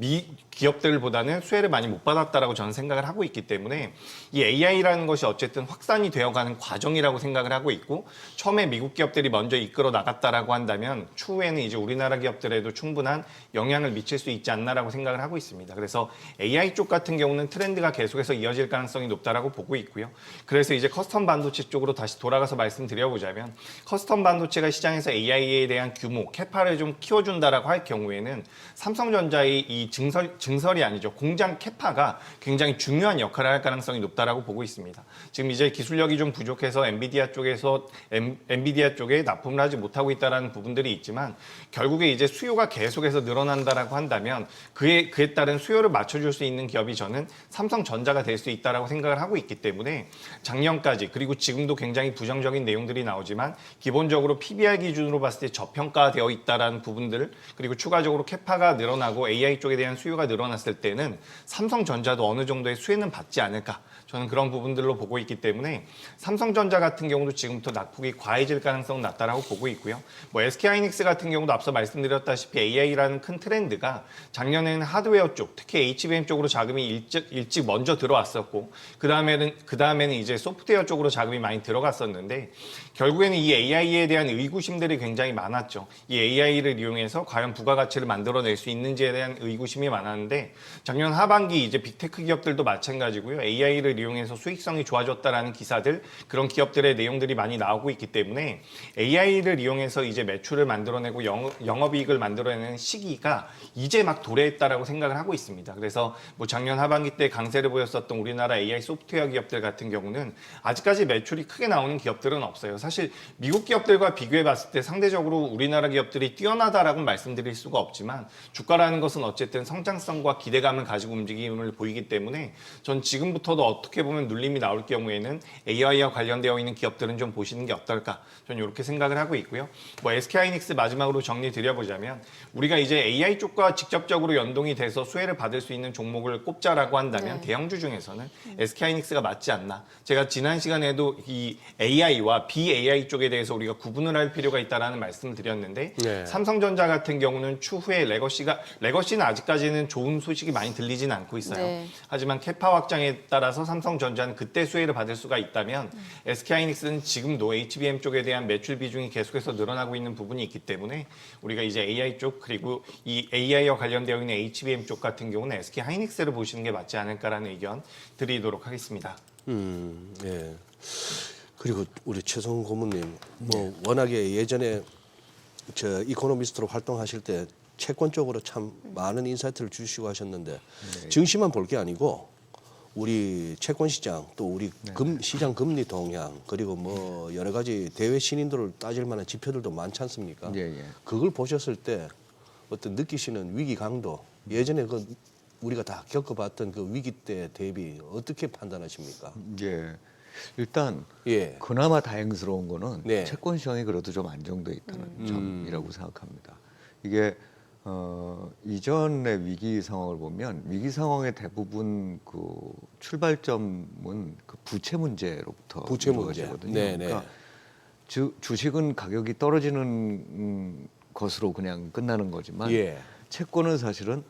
기업들보다는 수혜를 많이 못 받았다라고 저는 생각을 하고 있기 때문에 이 AI라는 것이 어쨌든 확산이 되어가는 과정이라고 생각을 하고 있고 처음에 미국 기업들이 먼저 이끌어 나갔다라고 한다면 추후에는 이제 우리나라 기업들에도 충분한 영향을 미칠 수 있지 않나라고 생각을 하고 있습니다. 그래서 AI 쪽 같은 경우는 트렌드가 계속해서 이어질 가능성이 높다라고 보고 있고요. 그래서 이제 커스텀 반도체 쪽으로 다시 돌아가서 말씀드려보자면 커스텀 반도체가 시장에서 AI에 대한 규모, 캐파를 좀 키워준다라고 할 경우에는 삼성전자의 이 증설이 아니죠. 공장 캐파가 굉장히 중요한 역할을 할 가능성이 높다라고 보고 있습니다. 지금 이제 기술력이 좀 부족해서 엔비디아 쪽에 납품을 하지 못하고 있다는 부분들이 있지만 결국에 이제 수요가 계속해서 늘어난다라고 한다면 그에 따른 수요를 맞춰줄 수 있는 기업이 저는 삼성전자가 될 수 있다라고 생각을 하고 있기 때문에 작년까지 그리고 지금도 굉장히 부정적인 내용들이 나오지만 기본적으로 PBR 기준으로 봤을 때 저평가되어 있다라는 부분들 그리고 추가적으로 캐파가 늘어나고 AI 쪽에 대한 수요가 늘어났을 때는 삼성전자도 어느 정도의 수혜는 받지 않을까 저는 그런 부분들로 보고 있기 때문에 삼성전자 같은 경우도 지금부터 낙폭이 과해질 가능성은 낮다라고 보고 있고요. 뭐 SK하이닉스 같은 경우도 앞서 말씀드렸다시피 AI라는 큰 트렌드가 작년에는 하드웨어 쪽, 특히 HBM 쪽으로 자금이 일찍 먼저 들어왔었고 그 다음에는 이제 소프트웨어 쪽으로 자금이 많이 들어갔었는데 결국에는 이 AI에 대한 의구심들이 굉장히 많았죠. 이 AI를 이용해서 과연 부가가치를 만들어낼 수 있는지에 대한 의구심이 많았는데 작년 하반기 이제 빅테크 기업들도 마찬가지고요. AI를 이용해서 수익성이 좋아졌다라는 기사들 그런 기업들의 내용들이 많이 나오고 있기 때문에 AI를 이용해서 이제 매출을 만들어내고 영업이익을 만들어내는 시기가 이제 막 도래했다라고 생각을 하고 있습니다. 그래서 뭐 작년 하반기 때 강세를 보였었던 우리나라 AI 소프트웨어 기업들 같은 경우는 아직까지 매출이 크게 나오는 기업들은 없어요. 사실 미국 기업들과 비교해 봤을 때 상대적으로 우리나라 기업들이 뛰어나다라고 말씀드릴 수가 없지만 주가를 국가라는 것은 어쨌든 성장성과 기대감을 가지고 움직임을 보이기 때문에 전 지금부터도 어떻게 보면 눌림이 나올 경우에는 AI와 관련되어 있는 기업들은 좀 보시는 게 어떨까? 저는 이렇게 생각을 하고 있고요. 뭐 SK하이닉스 마지막으로 정리 드려보자면 우리가 이제 AI 쪽과 직접적으로 연동이 돼서 수혜를 받을 수 있는 종목을 꼽자라고 한다면 네. 대형주 중에서는 SK하이닉스가 맞지 않나. 제가 지난 시간에도 이 AI와 BAI 쪽에 대해서 우리가 구분을 할 필요가 있다라는 말씀을 드렸는데 네. 삼성전자 같은 경우는 추후에 레거시는 아직까지는 좋은 소식이 많이 들리진 않고 있어요. 네. 하지만 캐파 확장에 따라서 삼성전자는 그때 수혜를 받을 수가 있다면 SK하이닉스는 지금도 HBM 쪽에 대한 매출 비중이 계속해서 늘어나고 있는 부분이 있기 때문에 우리가 이제 AI 쪽 그리고 이 AI와 관련되어 있는 HBM 쪽 같은 경우는 SK하이닉스를 보시는 게 맞지 않을까라는 의견 드리도록 하겠습니다. 예. 그리고 우리 최성 고문님, 뭐 워낙에 예전에 저 이코노미스트로 활동하실 때 채권 쪽으로 참 많은 인사이트를 주시고 하셨는데 증시만 볼 게 아니고 우리 채권 시장 또 우리 시장 금리 동향 그리고 뭐 여러 가지 대외 신인들을 따질 만한 지표들도 많지 않습니까? 예, 예. 그걸 보셨을 때 어떤 느끼시는 위기 강도 예전에 그 우리가 다 겪어봤던 그 위기 때 대비 어떻게 판단하십니까? 예. 일단 예. 그나마 다행스러운 거는 네. 채권 시장이 그래도 좀 안정돼 있다는 점이라고 생각합니다. 이게 이전의 위기 상황을 보면 위기 상황의 대부분 그 출발점은 그 부채 문제로부터 부채 문제. 이루어지거든요. 네, 그러니까 주식은 가격이 떨어지는 것으로 그냥 끝나는 거지만 예. 채권은 사실은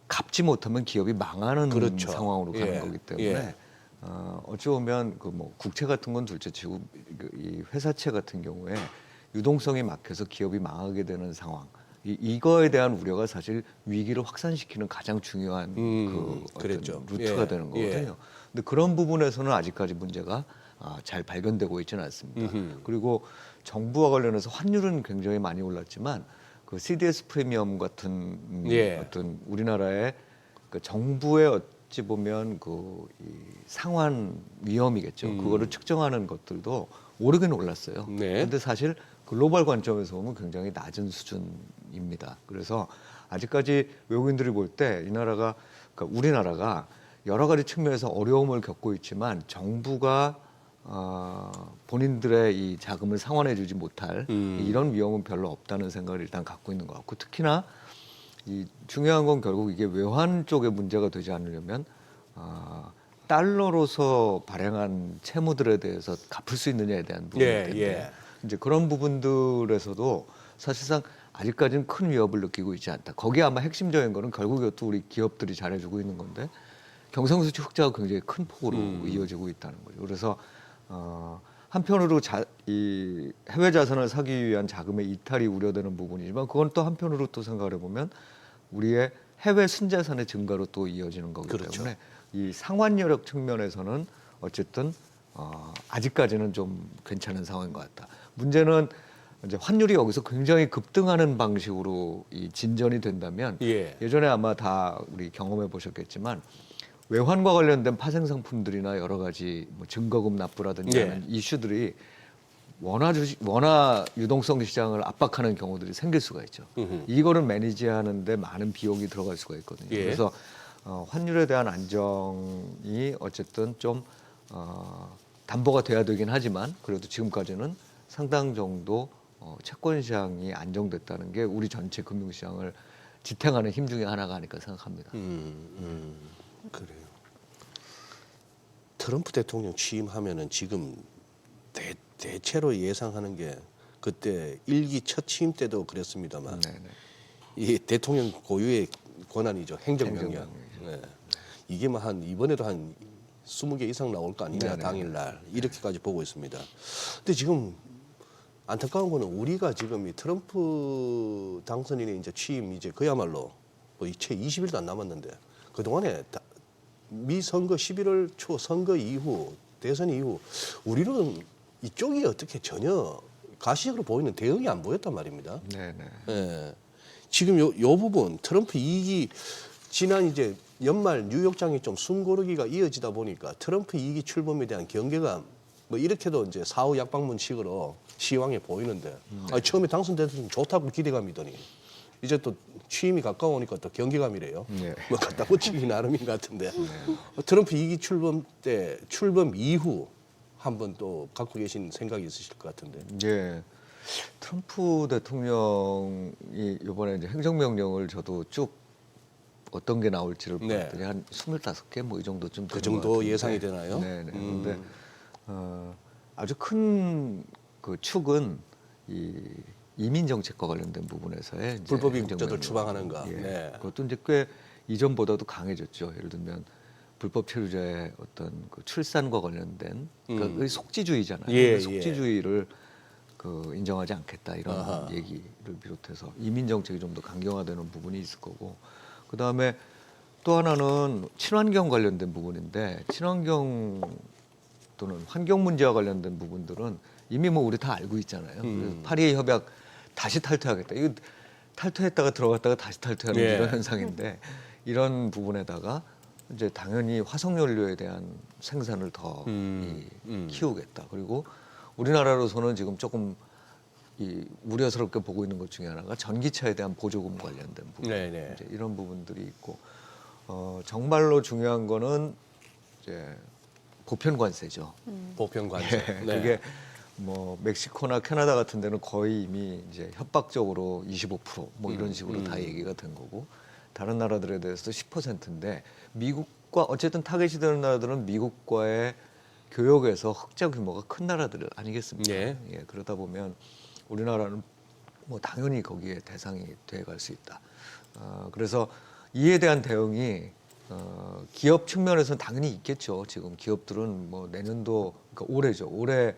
갚지 못하면 기업이 망하는 그렇죠. 상황으로 가는 예. 거기 때문에 예. 어찌 보면 그 뭐 국채 같은 건 둘째치고 이 회사채 같은 경우에 유동성이 막혀서 기업이 망하게 되는 상황. 이거에 대한 우려가 사실 위기를 확산시키는 가장 중요한 그 어떤 그랬죠. 루트가 예. 되는 거거든요. 예. 근데 그런 부분에서는 아직까지 문제가 잘 발견되고 있지는 않습니다. 그리고 정부와 관련해서 환율은 굉장히 많이 올랐지만 그 CDS 프리미엄 같은 예. 어떤 우리나라의 그 정부의 어찌 보면 그 이 상환 위험이겠죠. 그거를 측정하는 것들도 오르긴 올랐어요. 네. 그런데 사실 글로벌 관점에서 보면 굉장히 낮은 수준입니다. 그래서 아직까지 외국인들이 볼 때 이 나라가 그러니까 우리나라가 여러 가지 측면에서 어려움을 겪고 있지만 정부가 본인들의 이 자금을 상환해주지 못할 이런 위험은 별로 없다는 생각을 일단 갖고 있는 것 같고 특히나 이 중요한 건 결국 이게 외환 쪽에 문제가 되지 않으려면 달러로서 발행한 채무들에 대해서 갚을 수 있느냐에 대한 부분일 예, 텐데 예. 이제 그런 부분들에서도 사실상 아직까지는 큰 위협을 느끼고 있지 않다. 거기에 아마 핵심적인 거는 결국 이것도 우리 기업들이 잘해주고 있는 건데 경상수지 흑자가 굉장히 큰 폭으로 이어지고 있다는 거죠. 그래서 한편으로 이 해외 자산을 사기 위한 자금의 이탈이 우려되는 부분이지만 그건 또 한편으로 또 생각을 해보면 우리의 해외 순자산의 증가로 또 이어지는 거기 그렇죠. 때문에 이 상환 여력 측면에서는 어쨌든 아직까지는 좀 괜찮은 상황인 것 같다. 문제는 이제 환율이 여기서 굉장히 급등하는 방식으로 이 진전이 된다면 예. 예전에 아마 다 우리 경험해 보셨겠지만 외환과 관련된 파생 상품들이나 여러 가지 뭐 증거금 납부라든지 예. 하는 이슈들이 원화 유동성 시장을 압박하는 경우들이 생길 수가 있죠. 이거를 매니지하는데 많은 비용이 들어갈 수가 있거든요. 예. 그래서 환율에 대한 안정이 어쨌든 좀 담보가 돼야 되긴 하지만 그래도 지금까지는 상당 정도 채권 시장이 안정됐다는 게 우리 전체 금융 시장을 지탱하는 힘 중에 하나가 아닐까 생각합니다. 그래요. 트럼프 대통령 취임하면은 지금 대체로 예상하는 게 그때 일기 첫 취임 때도 그랬습니다만 네네. 이 대통령 고유의 권한이죠. 행정명령. 행정명령이죠. 네. 이게 뭐 한 이번에도 한 20개 이상 나올 거 아니냐 네네. 당일날 이렇게까지 보고 있습니다. 근데 지금 안타까운 거는 우리가 지금 이 트럼프 당선인의 이제 취임 이제 그야말로 뭐 채 20일도 안 남았는데 그 동안에 미 선거 11월 초 선거 이후 대선 이후 우리는 이쪽이 어떻게 전혀 가시적으로 보이는 대응이 안 보였단 말입니다. 네네. 예. 지금 요 부분 트럼프 이익이 지난 이제 연말 뉴욕장이 좀 숨고르기가 이어지다 보니까 트럼프 이익이 출범에 대한 경계감 뭐 이렇게도 이제 사후 약방문식으로 시황에 보이는데 처음에 당선됐을 때 좋다고 기대감이더니 이제 또 취임이 가까우니까 또 경기감이래요. 네. 뭐 갖다 붙이기 나름인 것 같은데 트럼프 2기 출범 때 출범 이후 한번 또 갖고 계신 생각이 있으실 것 같은데. 예. 트럼프 대통령이 이번에 이제 행정명령을 저도 쭉 어떤 게 나올지를 네. 봤더니 한 25개 뭐 이 정도쯤 그 되는 것 정도 같은데. 예상이 되나요? 네네. 그런데 아주 큰 그 축은 이 이민 정책과 관련된 부분에서의 이제 불법 행정명령. 입국자들 추방하는가. 예. 네. 그것도 이제 꽤 이전보다도 강해졌죠. 예를 들면 불법 체류자의 어떤 그 출산과 관련된 그 속지주의잖아요. 예, 그 속지주의를 그 인정하지 않겠다 이런 아하. 얘기를 비롯해서 이민 정책이 좀 더 강경화되는 부분이 있을 거고, 그 다음에 또 하나는 친환경 관련된 부분인데, 친환경 또는 환경 문제와 관련된 부분들은 이미 뭐 우리 다 알고 있잖아요. 그래서 파리 협약 다시 탈퇴하겠다. 이거 탈퇴했다가 들어갔다가 다시 탈퇴하는 예. 이런 현상인데, 이런 부분에다가 이제 당연히 화석 연료에 대한 생산을 더 키우겠다. 그리고 우리나라로서는 지금 조금 이 우려스럽게 보고 있는 것 중에 하나가 전기차에 대한 보조금 관련된 부분, 네네. 이제 이런 부분들이 있고, 정말로 중요한 거는 이제 보편 관세죠. 보편 관세. 예, 네. 그게 뭐 멕시코나 캐나다 같은 데는 거의 이미 이제 협박적으로 25%뭐 이런 식으로 다 얘기가 된 거고, 다른 나라들에 대해서도 10%인데 미국과 어쨌든 타겟이 되는 나라들은 미국과의 교역에서 흑자 규모가 큰 나라들 아니겠습니까? 예. 예, 그러다 보면 우리나라는 뭐 당연히 거기에 대상이 돼 갈 수 있다. 그래서 이에 대한 대응이 기업 측면에서는 당연히 있겠죠. 지금 기업들은 뭐 내년도, 그러니까 올해죠. 올해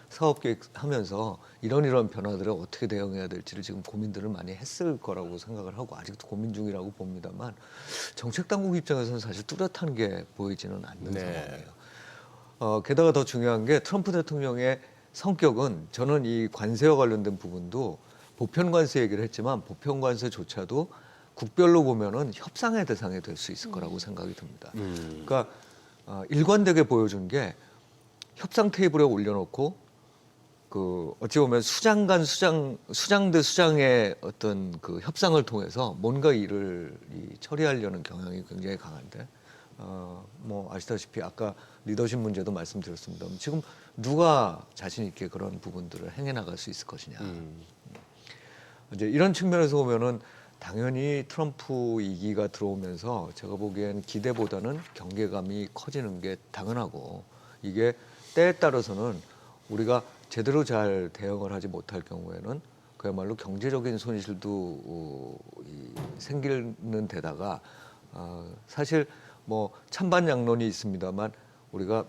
사업 계획하면서 이런 변화들에 어떻게 대응해야 될지를 지금 고민들을 많이 했을 거라고 생각을 하고, 아직도 고민 중이라고 봅니다만, 정책 당국 입장에서는 사실 뚜렷한 게 보이지는 않는 네. 상황이에요. 게다가 더 중요한 게 트럼프 대통령의 성격은, 저는 이 관세와 관련된 부분도 보편 관세 얘기를 했지만 보편 관세조차도 국별로 보면은 협상의 대상이 될 수 있을 거라고 생각이 듭니다. 그러니까 일관되게 보여준 게, 협상 테이블에 올려놓고 그 어찌 보면 수장 대 수장의 어떤 그 협상을 통해서 뭔가 일을 처리하려는 경향이 굉장히 강한데, 뭐 아시다시피 아까 리더십 문제도 말씀드렸습니다만, 지금 누가 자신 있게 그런 부분들을 행해 나갈 수 있을 것이냐. 이제 이런 측면에서 보면은 당연히 트럼프 2기가 들어오면서 제가 보기엔 기대보다는 경계감이 커지는 게 당연하고, 이게 때에 따라서는 우리가 제대로 잘 대응을 하지 못할 경우에는 그야말로 경제적인 손실도 생기는 데다가, 사실 뭐 찬반 양론이 있습니다만, 우리가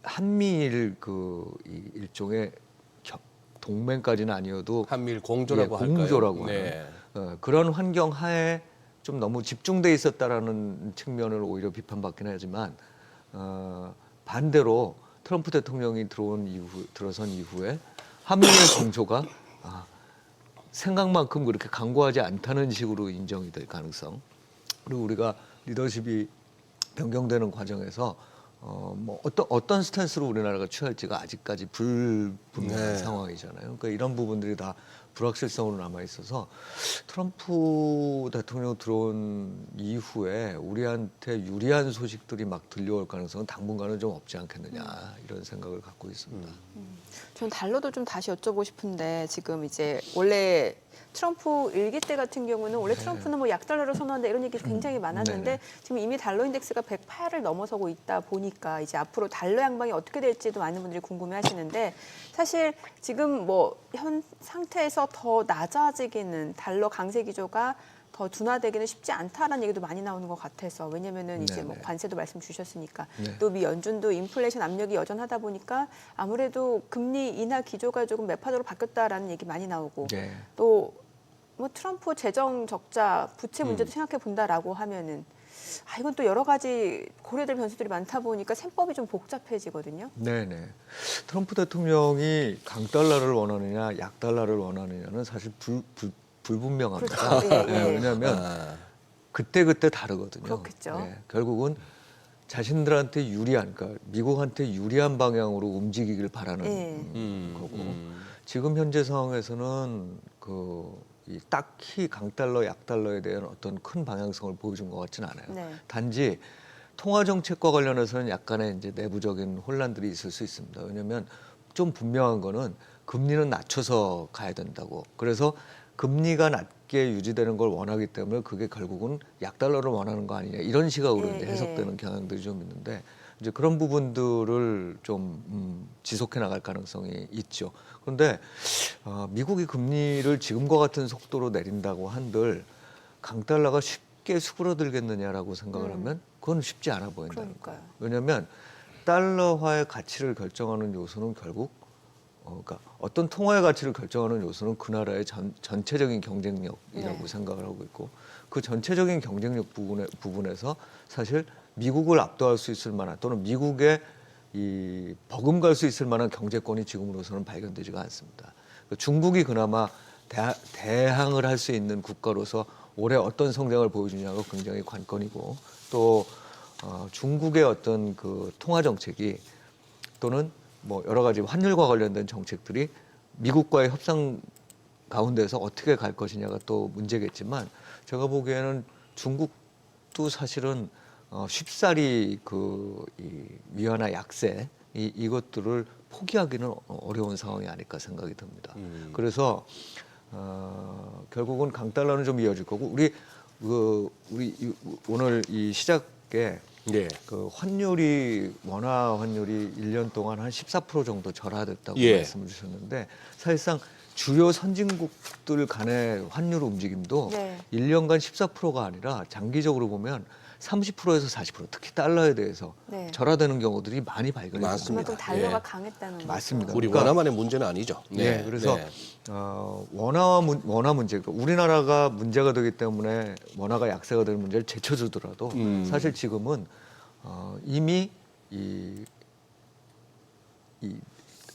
한미일 이 일종의 동맹까지는 아니어도 한미일 공조라고 할까요? 공조라고 네. 하는 그런 환경 하에 좀 너무 집중돼 있었다라는 측면을 오히려 비판받긴 하지만, 반대로 트럼프 대통령이 들어선 이후에 한미일 공조가 생각만큼 그렇게 강고하지 않다는 식으로 인정이 될 가능성, 그리고 우리가 리더십이 변경되는 과정에서 뭐 어떤 스탠스로 우리나라가 취할지가 아직까지 불분명한 네. 상황이잖아요. 그러니까 이런 부분들이 다 불확실성으로 남아 있어서, 트럼프 대통령 들어온 이후에 우리한테 유리한 소식들이 막 들려올 가능성은 당분간은 좀 없지 않겠느냐, 이런 생각을 갖고 있습니다. 전 달러도 좀 다시 여쭤보고 싶은데, 지금 이제 원래 트럼프 일기 때 같은 경우는 원래 트럼프는 뭐 약달러를 선호한다 이런 얘기 굉장히 많았는데, 네네. 지금 이미 달러 인덱스가 108을 넘어서고 있다 보니까 이제 앞으로 달러 양방이 어떻게 될지도 많은 분들이 궁금해하시는데, 사실 지금 뭐 현 상태에서 더 낮아지기는, 달러 강세 기조가 더 둔화되기는 쉽지 않다라는 얘기도 많이 나오는 것 같아서, 왜냐면은 이제 뭐 네네. 관세도 말씀 주셨으니까, 네. 또 미 연준도 인플레이션 압력이 여전하다 보니까 아무래도 금리 인하 기조가 조금 매파적으로 바뀌었다라는 얘기 많이 나오고, 네. 또 뭐 트럼프 재정 적자 부채 문제도 생각해 본다라고 하면은, 이건 또 여러 가지 고려될 변수들이 많다 보니까 셈법이 좀 복잡해지거든요. 네네. 트럼프 대통령이 강달러를 원하느냐 약달러를 원하느냐는 사실 불분명합니다. 그렇죠. 예, 예. 왜냐하면 그때 다르거든요. 그렇겠죠. 네, 결국은 자신들한테 유리한, 그러니까 미국한테 유리한 방향으로 움직이길 바라는 예. 거고, 지금 현재 상황에서는 그 이 딱히 강달러, 약달러에 대한 어떤 큰 방향성을 보여준 것 같지는 않아요. 네. 단지 통화 정책과 관련해서는 약간의 이제 내부적인 혼란들이 있을 수 있습니다. 왜냐하면 좀 분명한 거는 금리는 낮춰서 가야 된다고. 그래서 금리가 낮게 유지되는 걸 원하기 때문에 그게 결국은 약달러를 원하는 거 아니냐 이런 시각으로 예, 이제 예. 해석되는 경향들이 좀 있는데 이제 그런 부분들을 좀 지속해 나갈 가능성이 있죠. 그런데 미국이 금리를 지금과 같은 속도로 내린다고 한들 강달러가 쉽게 수그러들겠느냐라고 생각을 하면 그건 쉽지 않아 보인다는 그러니까요. 거예요. 왜냐하면 달러화의 가치를 결정하는 요소는 결국 그러니까 어떤 통화의 가치를 결정하는 요소는 그 나라의 전체적인 경쟁력이라고 네. 생각을 하고 있고 그 전체적인 경쟁력 부분에서 사실 미국을 압도할 수 있을 만한 또는 미국의 이 버금갈 수 있을 만한 경제권이 지금으로서는 발견되지가 않습니다. 중국이 그나마 대항을 할 수 있는 국가로서 올해 어떤 성장을 보여주냐가 굉장히 관건이고 또 중국의 어떤 그 통화 정책이 또는 뭐 여러 가지 환율과 관련된 정책들이 미국과의 협상 가운데서 어떻게 갈 것이냐가 또 문제겠지만 제가 보기에는 중국도 사실은 쉽사리 이 위안화 약세 이것들을 포기하기는 어려운 상황이 아닐까 생각이 듭니다. 그래서 결국은 강달러는 좀 이어질 거고 우리 오늘 이 시작에 예. 그 환율이 원화 환율이 1년 동안 한 14% 정도 절하됐다고 예. 말씀을 주셨는데 사실상 주요 선진국들 간의 환율 움직임도 네. 1년간 14%가 아니라 장기적으로 보면 30%에서 40% 특히 달러에 대해서 네. 절하되는 경우들이 많이 발견이 맞습니다. 그만큼 됩니다. 달러가 예. 강했다는 거죠. 맞습니다. 우리 그러니까- 원화만의 문제는 아니죠. 네, 그래서 네. 원화 문제, 그러니까 우리나라가 문제가 되기 때문에 원화가 약세가 되는 문제를 제쳐주더라도 사실 지금은 이미 이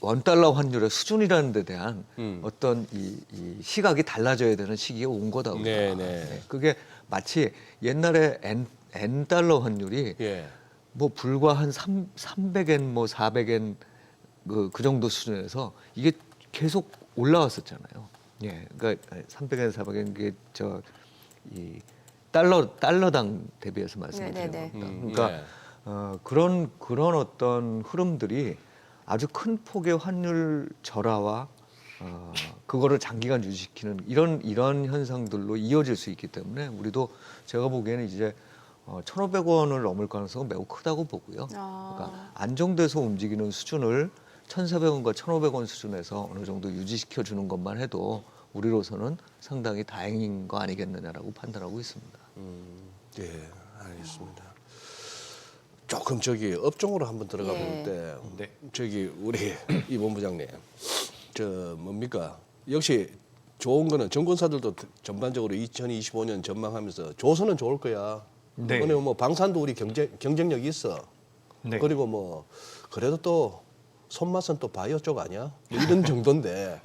원달러 환율의 수준이라는 데 대한 어떤 이 시각이 달라져야 되는 시기에 온 거다. 우리가. 네, 네. 네, 그게 마치 옛날에 N 달러 환율이 예. 뭐 불과 한 300엔 뭐 400엔 그 정도 수준에서 이게 계속 올라왔었잖아요. 예. 그러니까 300엔 400엔 이게 이 달러당 대비해서 말씀드리는 네, 네, 겁니다. 네. 그러니까 그런 어떤 흐름들이 아주 큰 폭의 환율 절하와 그거를 장기간 유지시키는 이런 현상들로 이어질 수 있기 때문에 우리도 제가 보기에는 이제 1,500원을 넘을 가능성은 매우 크다고 보고요. 그러니까 안정돼서 움직이는 수준을 1,400원과 1,500원 수준에서 어느 정도 유지시켜 주는 것만 해도 우리로서는 상당히 다행인 거 아니겠느냐라고 판단하고 있습니다. 예, 알겠습니다. 조금 저기 업종으로 한번 들어가 볼 예. 때 네. 저기 우리 이 본부장님 뭡니까 역시 좋은 거는 정권사들도 전반적으로 2025년 전망하면서 조선은 좋을 거야. 네. 이번에 뭐 방산도 우리 경쟁력이 있어. 네. 그리고 뭐 그래도 또 손맛은 또 바이오 쪽 아니야? 뭐 이런 정도인데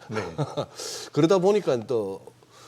그러다 보니까 또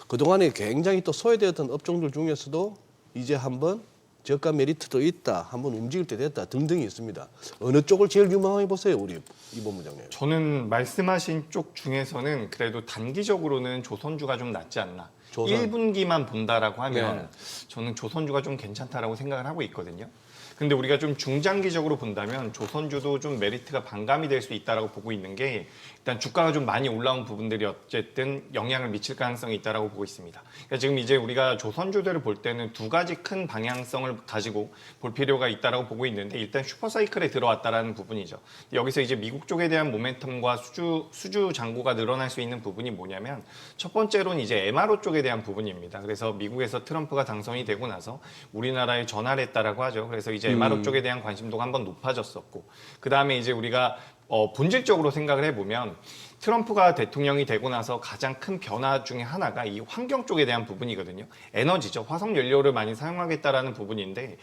그동안에 굉장히 또 소외되었던 업종들 중에서도 이제 한번 저가 메리트도 있다, 한번 움직일 때 됐다 등등이 있습니다. 어느 쪽을 제일 유망하게 보세요, 우리 이 본부장님? 저는 말씀하신 쪽 중에서는 그래도 단기적으로는 조선주가 좀 낫지 않나. 조선. 1분기만 본다라고 하면 네. 저는 조선주가 좀 괜찮다라고 생각을 하고 있거든요. 근데 우리가 좀 중장기적으로 본다면 조선주도 좀 메리트가 반감이 될 수 있다라고 보고 있는 게 일단 주가가 좀 많이 올라온 부분들이 어쨌든 영향을 미칠 가능성이 있다라고 보고 있습니다. 그러니까 지금 이제 우리가 조선주들을 볼 때는 두 가지 큰 방향성을 가지고 볼 필요가 있다라고 보고 있는데 일단 슈퍼사이클에 들어왔다라는 부분이죠. 여기서 이제 미국 쪽에 대한 모멘텀과 수주 잔고가 늘어날 수 있는 부분이 뭐냐면 첫 번째로는 이제 MRO 쪽에 대한 부분입니다. 그래서 미국에서 트럼프가 당선이 되고 나서 우리나라에 전화를 했다라고 하죠. 그래서 이제 MRO 쪽에 대한 관심도가 한번 높아졌었고 그 다음에 이제 우리가 본질적으로 생각을 해보면 트럼프가 대통령이 되고 나서 가장 큰 변화 중에 하나가 이 환경 쪽에 대한 부분이거든요. 에너지죠. 화석 연료를 많이 사용하겠다라는 부분인데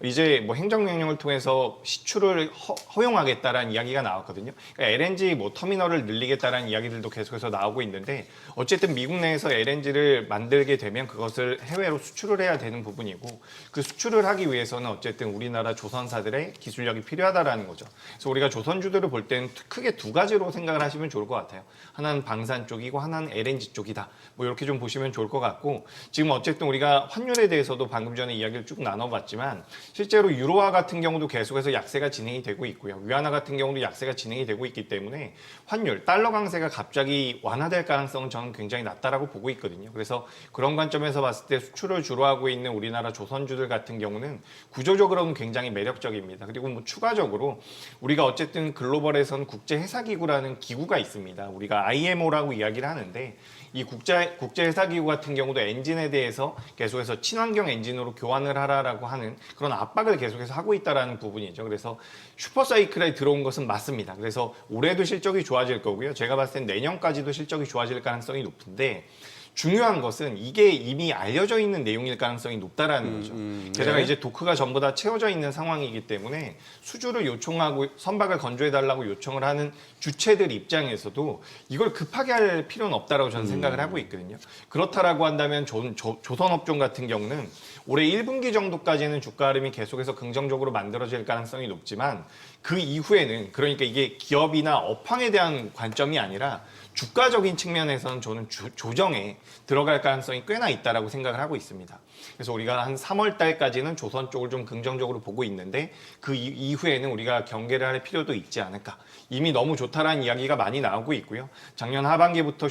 이제 뭐 행정명령을 통해서 시추를 허용하겠다라는 이야기가 나왔거든요. 그러니까 LNG 뭐 터미널을 늘리겠다라는 이야기들도 계속해서 나오고 있는데 어쨌든 미국 내에서 LNG를 만들게 되면 그것을 해외로 수출을 해야 되는 부분이고 그 수출을 하기 위해서는 어쨌든 우리나라 조선사들의 기술력이 필요하다라는 거죠. 그래서 우리가 조선주들을 볼 때는 크게 두 가지로 생각을 하시면 좋을 것 같아요. 같아요. 하나는 방산 쪽이고 하나는 LNG 쪽이다. 뭐 이렇게 좀 보시면 좋을 것 같고 지금 어쨌든 우리가 환율에 대해서도 방금 전에 이야기를 쭉 나눠봤지만 실제로 유로화 같은 경우도 계속해서 약세가 진행이 되고 있고요. 위안화 같은 경우도 약세가 진행이 되고 있기 때문에 환율, 달러 강세가 갑자기 완화될 가능성은 저는 굉장히 낮다라고 보고 있거든요. 그래서 그런 관점에서 봤을 때 수출을 주로 하고 있는 우리나라 조선주들 같은 경우는 구조적으로는 굉장히 매력적입니다. 그리고 뭐 추가적으로 우리가 어쨌든 글로벌에선 국제회사기구라는 기구가 있습니다. 우리가 IMO라고 이야기를 하는데 이 국제회사기구 같은 경우도 엔진에 대해서 계속해서 친환경 엔진으로 교환을 하라라고 하는 그런 압박을 계속해서 하고 있다는 부분이죠. 그래서 슈퍼사이클에 들어온 것은 맞습니다. 그래서 올해도 실적이 좋아질 거고요. 제가 봤을 땐 내년까지도 실적이 좋아질 가능성이 높은데 중요한 것은 이게 이미 알려져 있는 내용일 가능성이 높다라는 거죠. 게다가 네. 이제 도크가 전부 다 채워져 있는 상황이기 때문에 수주를 요청하고 선박을 건조해달라고 요청을 하는 주체들 입장에서도 이걸 급하게 할 필요는 없다라고 저는 생각을 하고 있거든요. 그렇다라고 한다면 조선업종 같은 경우는 올해 1분기 정도까지는 주가 흐름이 계속해서 긍정적으로 만들어질 가능성이 높지만 그 이후에는 그러니까 이게 기업이나 업황에 대한 관점이 아니라 주가적인 측면에서는 저는 조정에 들어갈 가능성이 꽤나 있다라고 생각을 하고 있습니다. 그래서 우리가 한 3월 달까지는 조선 쪽을 좀 긍정적으로 보고 있는데 그 이후에는 우리가 경계를 할 필요도 있지 않을까. 이미 너무 좋다라는 이야기가 많이 나오고 있고요. 작년 하반기부터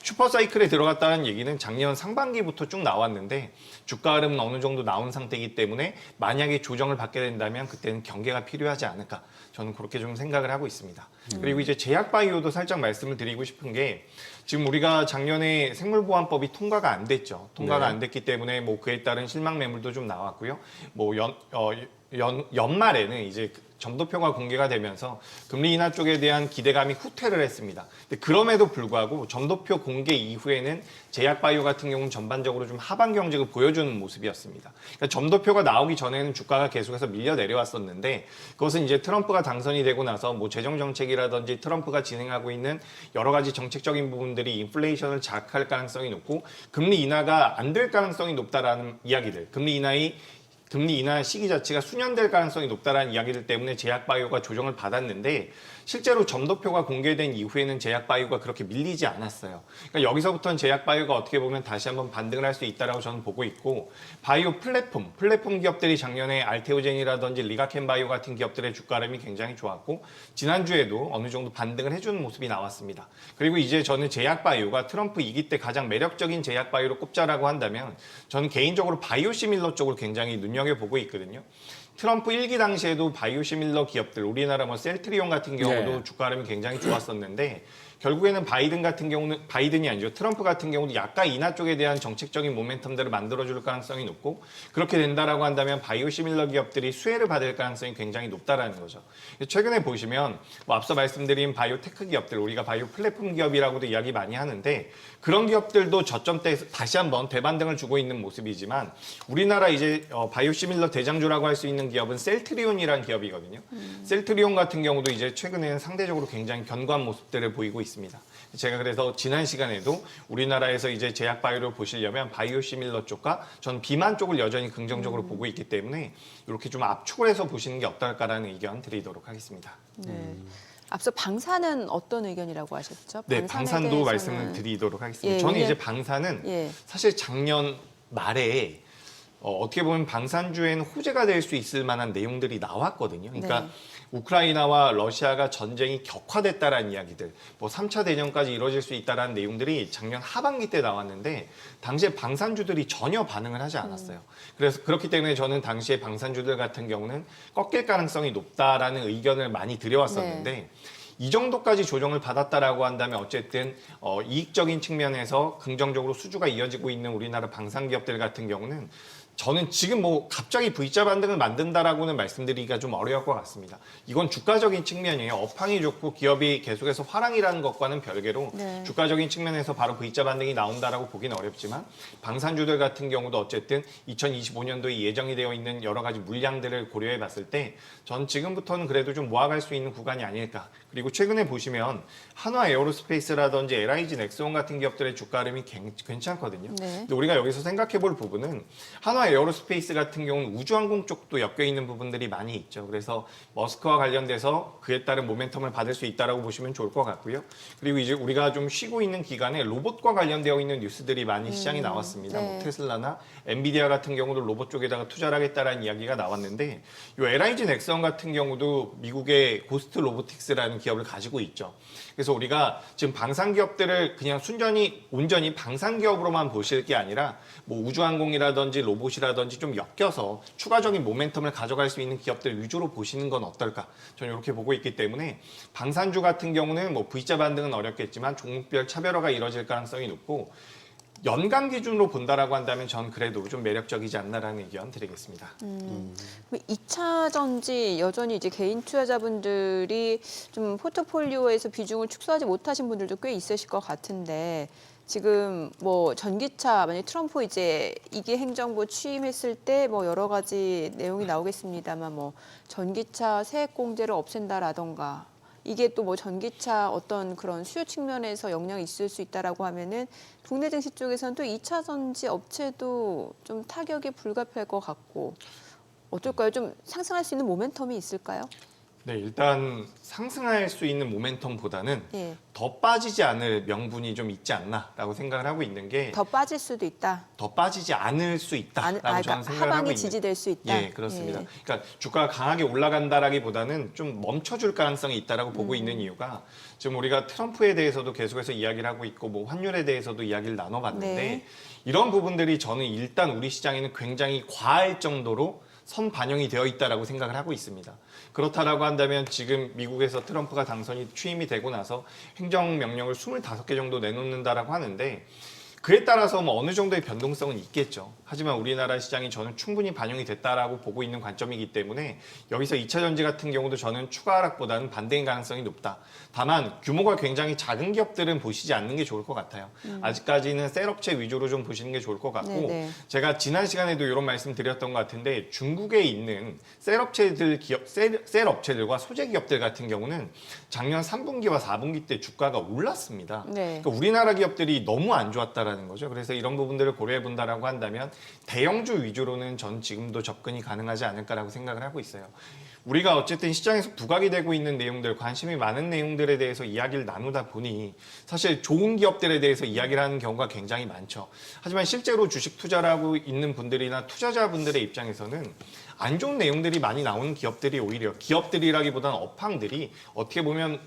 슈퍼사이클에 들어갔다는 얘기는 작년 상반기부터 쭉 나왔는데 주가 흐름은 어느 정도 나온 상태이기 때문에 만약에 조정을 받게 된다면 그때는 경계가 필요하지 않을까. 저는 그렇게 좀 생각을 하고 있습니다. 그리고 이제 제약바이오도 살짝 말씀을 드리고 싶은 게 지금 우리가 작년에 생물보안법이 통과가 안 됐죠. 통과가 네. 안 됐기 때문에 뭐 그에 따른 실망 매물도 좀 나왔고요. 뭐 연말에는 이제 점도표가 공개가 되면서 금리 인하 쪽에 대한 기대감이 후퇴를 했습니다. 근데 그럼에도 불구하고 점도표 공개 이후에는 제약바이오 같은 경우는 전반적으로 좀 하반 경직을 보여주는 모습이었습니다. 그러니까 점도표가 나오기 전에는 주가가 계속해서 밀려 내려왔었는데 그것은 이제 트럼프가 당선이 되고 나서 뭐 재정 정책이라든지 트럼프가 진행하고 있는 여러 가지 정책적인 부분들이 인플레이션을 자극할 가능성이 높고 금리 인하가 안 될 가능성이 높다라는 이야기들, 금리 인하 시기 자체가 수년될 가능성이 높다라는 이야기들 때문에 제약바이오가 조정을 받았는데 실제로 점도표가 공개된 이후에는 제약바이오가 그렇게 밀리지 않았어요. 그러니까 여기서부터는 제약바이오가 어떻게 보면 다시 한번 반등을 할 수 있다라고 저는 보고 있고 바이오 플랫폼 기업들이 작년에 알테오젠이라든지 리가켄바이오 같은 기업들의 주가 흐름이 굉장히 좋았고 지난주에도 어느 정도 반등을 해주는 모습이 나왔습니다. 그리고 이제 저는 제약바이오가 트럼프 2기 때 가장 매력적인 제약바이오로 꼽자라고 한다면 저는 개인적으로 바이오시밀러 쪽을 굉장히 눈여겨보고 있거든요. 트럼프 1기 당시에도 바이오시밀러 기업들, 우리나라 뭐 셀트리온 같은 경우도 네. 주가 흐름이 굉장히 좋았었는데 결국에는 바이든이 아니죠. 트럼프 같은 경우도 약간 인하 쪽에 대한 정책적인 모멘텀들을 만들어줄 가능성이 높고 그렇게 된다라고 한다면 바이오시밀러 기업들이 수혜를 받을 가능성이 굉장히 높다라는 거죠. 최근에 보시면 뭐 앞서 말씀드린 바이오테크 기업들, 우리가 바이오 플랫폼 기업이라고도 이야기 많이 하는데 그런 기업들도 저점 때 다시 한번 대반등을 주고 있는 모습이지만 우리나라 이제 바이오시밀러 대장주라고 할 수 있는 기업은 셀트리온이라는 기업이거든요. 셀트리온 같은 경우도 이제 최근에는 상대적으로 굉장히 견고한 모습들을 보이고 있습니다. 제가 그래서 지난 시간에도 우리나라에서 이제 제약바이오를 보시려면 바이오시밀러 쪽과 전 비만 쪽을 여전히 긍정적으로 보고 있기 때문에 이렇게 좀 압축을 해서 보시는 게 어떨까라는 의견 드리도록 하겠습니다. 네. 앞서 방사는 어떤 의견이라고 하셨죠? 네, 방산에 방산도 대해서는- 말씀을 드리도록 하겠습니다. 예, 저는 왜냐- 이제 방산은 예. 사실 작년 말에 어떻게 보면 방산주에는 호재가 될 수 있을 만한 내용들이 나왔거든요. 그러니까 네. 우크라이나와 러시아가 전쟁이 격화됐다라는 이야기들, 뭐 3차 대전까지 이루어질 수 있다라는 내용들이 작년 하반기 때 나왔는데 당시에 방산주들이 전혀 반응을 하지 않았어요. 그래서 그렇기 때문에 저는 당시에 방산주들 같은 경우는 꺾일 가능성이 높다라는 의견을 많이 드려왔었는데 네. 이 정도까지 조정을 받았다라고 한다면 어쨌든 이익적인 측면에서 긍정적으로 수주가 이어지고 있는 우리나라 방산 기업들 같은 경우는 저는 지금 뭐 갑자기 V자 반등을 만든다라고는 말씀드리기가 좀 어려울 것 같습니다. 이건 주가적인 측면이에요. 업황이 좋고 기업이 계속해서 화랑이라는 것과는 별개로 네. 주가적인 측면에서 바로 V자 반등이 나온다라고 보기는 어렵지만 방산주들 같은 경우도 어쨌든 2025년도에 예정이 되어 있는 여러 가지 물량들을 고려해 봤을 때 전 지금부터는 그래도 좀 모아갈 수 있는 구간이 아닐까. 그리고 최근에 보시면 한화 에어로스페이스라든지 LIG 넥스온 같은 기업들의 주가 흐름이 괜찮거든요. 네. 근데 우리가 여기서 생각해 볼 부분은 한화 테슬라 에어로스페이스 같은 경우는 우주항공 쪽도 엮여 있는 부분들이 많이 있죠. 그래서 머스크와 관련돼서 그에 따른 모멘텀을 받을 수 있다라고 보시면 좋을 것 같고요. 그리고 이제 우리가 좀 쉬고 있는 기간에 로봇과 관련되어 있는 뉴스들이 많이 시장에 나왔습니다. 네. 뭐 테슬라나 엔비디아 같은 경우도 로봇 쪽에다가 투자를 하겠다라는 이야기가 나왔는데, 이 LIG 넥선 같은 경우도 미국의 고스트 로보틱스라는 기업을 가지고 있죠. 그래서 우리가 지금 방산 기업들을 그냥 온전히 방산 기업으로만 보실 게 아니라 뭐 우주항공이라든지 로봇이라든지 좀 엮여서 추가적인 모멘텀을 가져갈 수 있는 기업들 위주로 보시는 건 어떨까? 저는 이렇게 보고 있기 때문에 방산주 같은 경우는 뭐 V자 반등은 어렵겠지만 종목별 차별화가 이뤄질 가능성이 높고, 연간 기준으로 본다라고 한다면 전 그래도 좀 매력적이지 않나라는 의견 드리겠습니다. 2차 전지 여전히 이제 개인 투자자분들이 좀 포트폴리오에서 비중을 축소하지 못하신 분들도 꽤 있으실 것 같은데, 지금 뭐 전기차 만약 트럼프 이제 2기 행정부 취임했을 때 뭐 여러 가지 내용이 나오겠습니다만, 뭐 전기차 세액 공제를 없앤다라던가, 이게 또 뭐 전기차 어떤 그런 수요 측면에서 영향이 있을 수 있다라고 하면은 국내 증시 쪽에서는 또 2차 전지 업체도 좀 타격이 불가피할 것 같고, 어떨까요? 좀 상승할 수 있는 모멘텀이 있을까요? 네, 일단 상승할 수 있는 모멘텀보다는 예, 더 빠지지 않을 명분이 좀 있지 않나라고 생각을 하고 있는 게, 더 빠질 수도 있다. 더 빠지지 않을 수 있다라고 저는 그러니까 생각을 하고 하방이 있는. 지지될 수 있다. 예, 그렇습니다. 예. 그러니까 주가가 강하게 올라간다라기보다는 좀 멈춰줄 가능성이 있다라고 보고 있는 이유가, 지금 우리가 트럼프에 대해서도 계속해서 이야기를 하고 있고 뭐 환율에 대해서도 이야기를 나눠봤는데, 네. 이런 부분들이 저는 일단 우리 시장에는 굉장히 과할 정도로 선반영이 되어 있다라고 생각을 하고 있습니다. 그렇다라고 한다면 지금 미국에서 트럼프가 취임이 되고 나서 행정명령을 25개 정도 내놓는다라고 하는데, 그에 따라서 뭐 어느 정도의 변동성은 있겠죠. 하지만 우리나라 시장이 저는 충분히 반영이 됐다라고 보고 있는 관점이기 때문에 여기서 2차 전지 같은 경우도 저는 추가 하락보다는 반대인 가능성이 높다. 다만 규모가 굉장히 작은 기업들은 보시지 않는 게 좋을 것 같아요. 아직까지는 셀업체 위주로 좀 보시는 게 좋을 것 같고, 네네. 제가 지난 시간에도 이런 말씀 드렸던 것 같은데, 중국에 있는 셀업체들과 소재 기업들 같은 경우는 작년 3분기와 4분기 때 주가가 올랐습니다. 네. 그러니까 우리나라 기업들이 너무 안 좋았다라는 거죠. 그래서 이런 부분들을 고려해 본다라고 한다면 대형주 위주로는 전 지금도 접근이 가능하지 않을까라고 생각을 하고 있어요. 우리가 어쨌든 시장에서 부각이 되고 있는 내용들, 관심이 많은 내용들에 대해서 이야기를 나누다 보니 사실 좋은 기업들에 대해서 이야기를 하는 경우가 굉장히 많죠. 하지만 실제로 주식 투자를 하고 있는 분들이나 투자자분들의 입장에서는 안 좋은 내용들이 많이 나오는 기업들이, 오히려 기업들이라기보다는 업황들이 어떻게 보면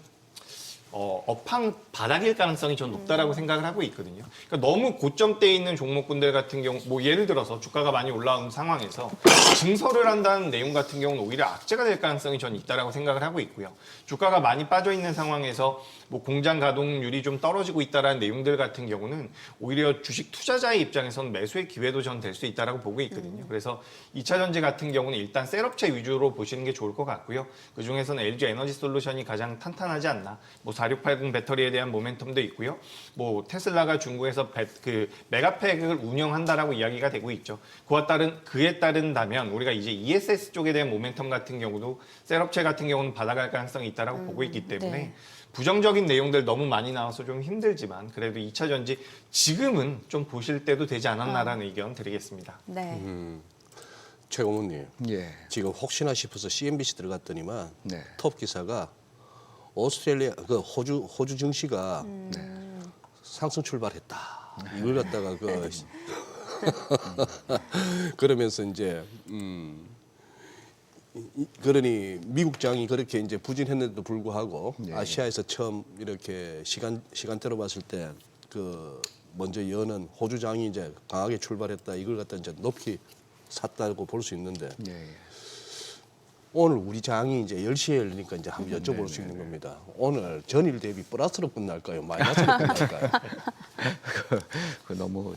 업황 바닥일 가능성이 전 높다라고 생각을 하고 있거든요. 그러니까 너무 고점대에 있는 종목군들 같은 경우, 뭐 예를 들어서 주가가 많이 올라온 상황에서 증설을 한다는 내용 같은 경우는 오히려 악재가 될 가능성이 전 있다라고 생각을 하고 있고요. 주가가 많이 빠져 있는 상황에서 뭐 공장 가동률이 좀 떨어지고 있다라는 내용들 같은 경우는 오히려 주식 투자자의 입장에서는 매수의 기회도 전 될 수 있다라고 보고 있거든요. 그래서 2차 전지 같은 경우는 일단 셀업체 위주로 보시는 게 좋을 것 같고요. 그 중에서는 LG 에너지 솔루션이 가장 탄탄하지 않나. 뭐 4680 배터리에 대한 모멘텀도 있고요. 뭐 테슬라가 중국에서 메가팩을 운영한다라고 이야기가 되고 있죠. 그에 따른다면 우리가 이제 ESS 쪽에 대한 모멘텀 같은 경우도 셀업체 같은 경우는 받아갈 가능성이 있다라고 보고 있기 때문에 네. 부정적인 내용들 너무 많이 나와서 좀 힘들지만 그래도 2차 전지 지금은 좀 보실 때도 되지 않았나라는 의견 드리겠습니다. 네. 최고문님, 예. 지금 혹시나 싶어서 CNBC 들어갔더니만 네. 톱 기사가 오스트레일리아 그 호주 증시가 상승 출발했다. 이걸 갖다가 그러면서 이제 그러니 미국장이 그렇게 이제 부진했는데도 불구하고 네. 아시아에서 처음 이렇게 시간대로 봤을 때 그 먼저 여는 호주장이 이제 강하게 출발했다. 이걸 갖다 이제 높이 샀다고 볼 수 있는데 예. 오늘 우리 장이 이제 10시에 열리니까 이제 한번 여쭤볼 수 있는 겁니다. 오늘 전일 대비 플러스로 끝날까요? 마이너스로 끝날까요? 그 너무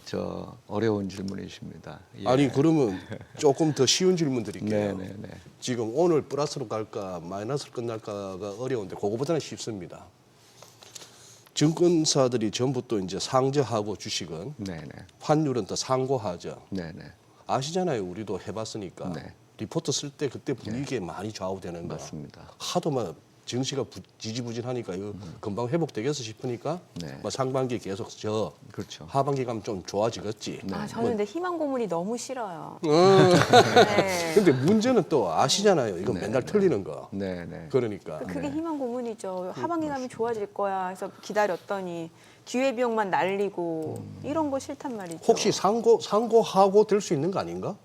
어려운 질문이십니다. 예. 아니 그러면 조금 더 쉬운 질문 드릴게요. 네네네. 지금 오늘 플러스로 갈까 마이너스로 끝날까가 어려운데 그거보다는 쉽습니다. 증권사들이 전부 또 이제 상저하고 주식은 네네. 환율은 또 상고하죠. 네네. 아시잖아요. 우리도 해봤으니까 네. 리포트 쓸 때 그때 분위기에 많이 좌우되는 거. 맞습니다. 하도 막 증시가 지지부진하니까 이거 금방 회복되겠어 싶으니까 네. 뭐 상반기 계속 저 그렇죠. 하반기 가면 좀 좋아지겠지. 아, 저는 근데 희망 고문이 너무 싫어요. 어. 네. 근데 문제는 또 아시잖아요. 이건 맨날 틀리는 거. 네, 네. 그러니까. 그게 희망 고문이죠. 하반기 가면 좋아질 거야. 해서 기다렸더니 기회비용만 날리고 이런 거 싫단 말이죠. 혹시 상고하고 될 수 있는 거 아닌가?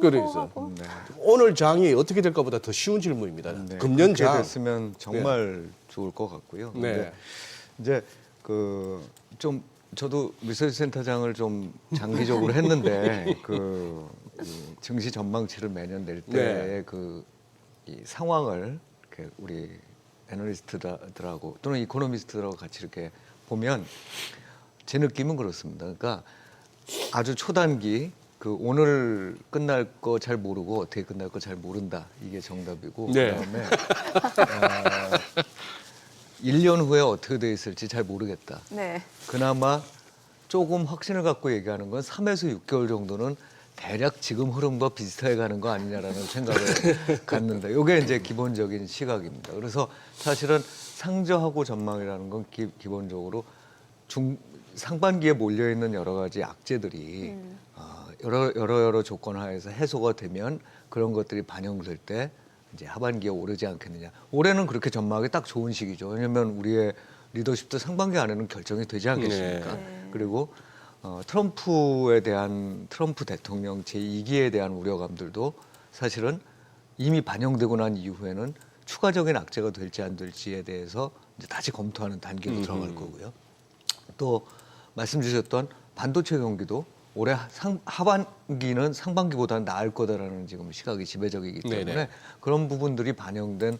그래서 상고하고. 네. 오늘 장이 어떻게 될까보다 더 쉬운 질문입니다. 네, 금년 그렇게 장. 됐으면 정말 좋을 것 같고요. 네. 근데 이제 그 좀 저도 리서치센터장을 좀 장기적으로 했는데 그 증시 전망치를 매년 낼 때의 그 이 상황을 이렇게 우리 애널리스트들하고 또는 이코노미스트들하고 같이 이렇게 보면 제 느낌은 그렇습니다. 그러니까 아주 초단기 그 오늘 끝날 거 잘 모르고 어떻게 끝날 거 잘 모른다 이게 정답이고 네. 그다음에 1년 후에 어떻게 돼 있을지 잘 모르겠다. 네. 그나마 조금 확신을 갖고 얘기하는 건 3에서 6개월 정도는 대략 지금 흐름과 비슷하게 가는 거 아니냐라는 생각을 갖는다. 이게 이제 기본적인 시각입니다. 그래서 사실은 상저하고 전망이라는 건 기본적으로 상반기에 몰려 있는 여러 가지 악재들이 여러 조건 하에서 해소가 되면 그런 것들이 반영될 때 이제 하반기에 오르지 않겠느냐. 올해는 그렇게 전망하기 딱 좋은 시기죠. 왜냐하면 우리의 리더십도 상반기 안에는 결정이 되지 않겠습니까? 네. 그리고 트럼프 대통령 제2기에 대한 우려감들도 사실은 이미 반영되고 난 이후에는 추가적인 악재가 될지 안 될지에 대해서 이제 다시 검토하는 단계로 들어갈 거고요. 또 말씀 주셨던 반도체 경기도 올해 하반기는 상반기보다는 나을 거다라는 지금 시각이 지배적이기 때문에 네네. 그런 부분들이 반영된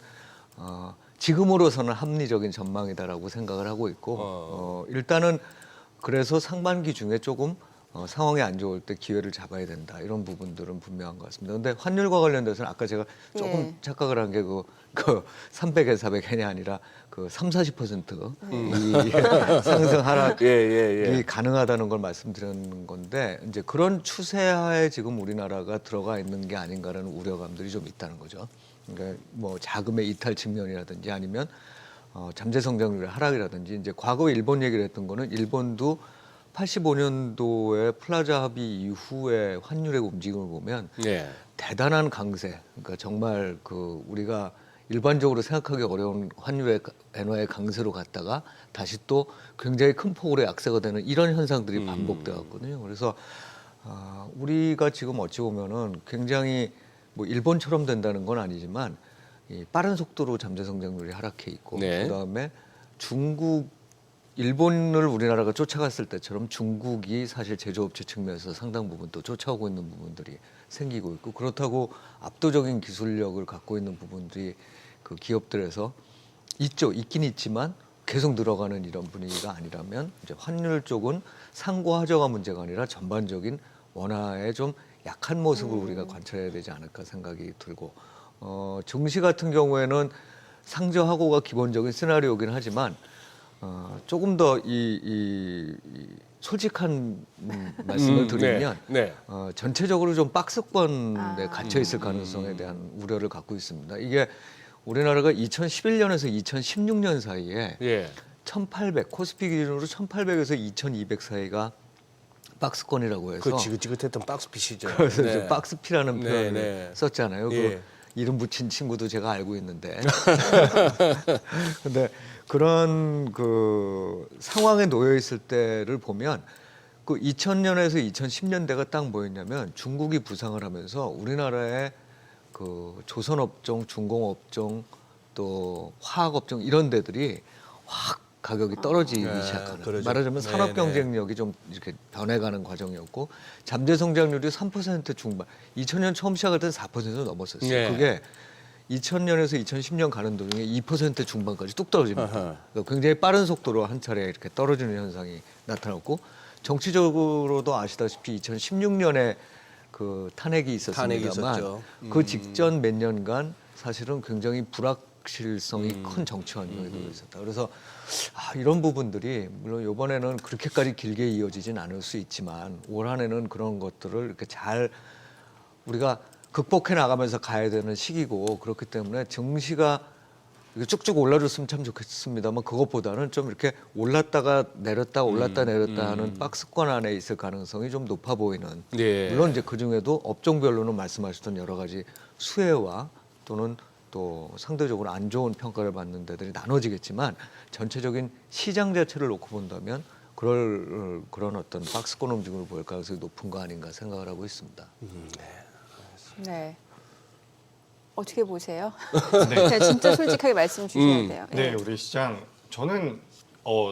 지금으로서는 합리적인 전망이다라고 생각을 하고 있고 일단은 그래서 상반기 중에 조금 상황이 안 좋을 때 기회를 잡아야 된다 이런 부분들은 분명한 것 같습니다. 근데 환율과 관련돼서는 아까 제가 조금 예. 착각을 한 게 그 300에 400엔이 아니라 그 30-40% 이 상승 하락이 가능하다는 걸 말씀드리는 건데 이제 그런 추세하에 지금 우리나라가 들어가 있는 게 아닌가라는 우려감들이 좀 있다는 거죠. 그러니까 뭐 자금의 이탈 측면이라든지 아니면 잠재 성장률의 하락이라든지 이제 과거 일본 얘기를 했던 거는 일본도 85년도에 플라자 합의 이후에 환율의 움직임을 보면 네. 대단한 강세, 그러니까 정말 그 우리가 일반적으로 생각하기 어려운 환율의 엔화의 강세로 갔다가 다시 또 굉장히 큰 폭으로 약세가 되는 이런 현상들이 반복돼 왔거든요. 그래서 우리가 지금 어찌 보면은 굉장히 뭐 일본처럼 된다는 건 아니지만 이 빠른 속도로 잠재 성장률이 하락해 있고 네. 그다음에 일본을 우리나라가 쫓아갔을 때처럼 중국이 사실 제조업체 측면에서 상당 부분 또 쫓아오고 있는 부분들이 생기고 있고 그렇다고 압도적인 기술력을 갖고 있는 부분들이 그 기업들에서 있긴 있지만 계속 늘어가는 이런 분위기가 아니라면 이제 환율 쪽은 상고 하저가 문제가 아니라 전반적인 원화의 좀 약한 모습을 우리가 관찰해야 되지 않을까 생각이 들고 증시 같은 경우에는 상저하고가 기본적인 시나리오긴 하지만 조금 더 솔직한 말씀을 드리면 네. 전체적으로 좀 박스권에 갇혀 있을 가능성에 대한 우려를 갖고 있습니다. 이게 우리나라가 2011년에서 2016년 사이에 예. 1800 코스피 기준으로 1800에서 2200 사이가 박스권이라고 해서 그 지긋지긋했던 박스핏이죠. 그래서 네. 이제 박스피라는 네, 표현을 네. 썼잖아요. 예. 그 이름 붙인 친구도 제가 알고 있는데. 근데 그런 그 상황에 놓여 있을 때를 보면 그 2000년에서 2010년대가 딱 뭐였냐면 중국이 부상을 하면서 우리나라의 그 조선업종, 중공업종 또 화학업종 이런 데들이 확 가격이 떨어지기 시작하는 그러죠. 말하자면 네, 산업 네. 경쟁력이 좀 이렇게 변해가는 과정이었고 잠재 성장률이 3% 중반 2000년 처음 시작할 때는 4% 넘었었어요. 네. 그게 2000년에서 2010년 가는 도중에 2% 중반까지 뚝 떨어집니다. 아하. 그러니까 굉장히 빠른 속도로 한 차례 이렇게 떨어지는 현상이 나타났고 정치적으로도 아시다시피 2016년에 그 탄핵이 탄핵이 있었습니다만 있었죠. 그 직전 몇 년간 사실은 굉장히 불확실성이 큰 정치 환경에 놓여 있었다. 그래서 이런 부분들이 물론 이번에는 그렇게까지 길게 이어지진 않을 수 있지만 올 한해는 그런 것들을 이렇게 잘 우리가 극복해 나가면서 가야 되는 시기고 그렇기 때문에 증시가 이게 쭉쭉 올라줬으면 참 좋겠습니다만 그것보다는 좀 이렇게 올랐다가 내렸다 하는 박스권 안에 있을 가능성이 좀 높아 보이는. 네. 물론 이제 그 중에도 업종별로는 말씀하셨던 여러 가지 수혜와 또는 또 상대적으로 안 좋은 평가를 받는 데들이 나눠지겠지만 전체적인 시장 자체를 놓고 본다면 그런 어떤 박스권 움직임을 보일 가능성이 높은 거 아닌가 생각을 하고 있습니다. 네. 어떻게 보세요? 네. 네, 진짜 솔직하게 말씀 주셔야 돼요. 네, 우리 시장 저는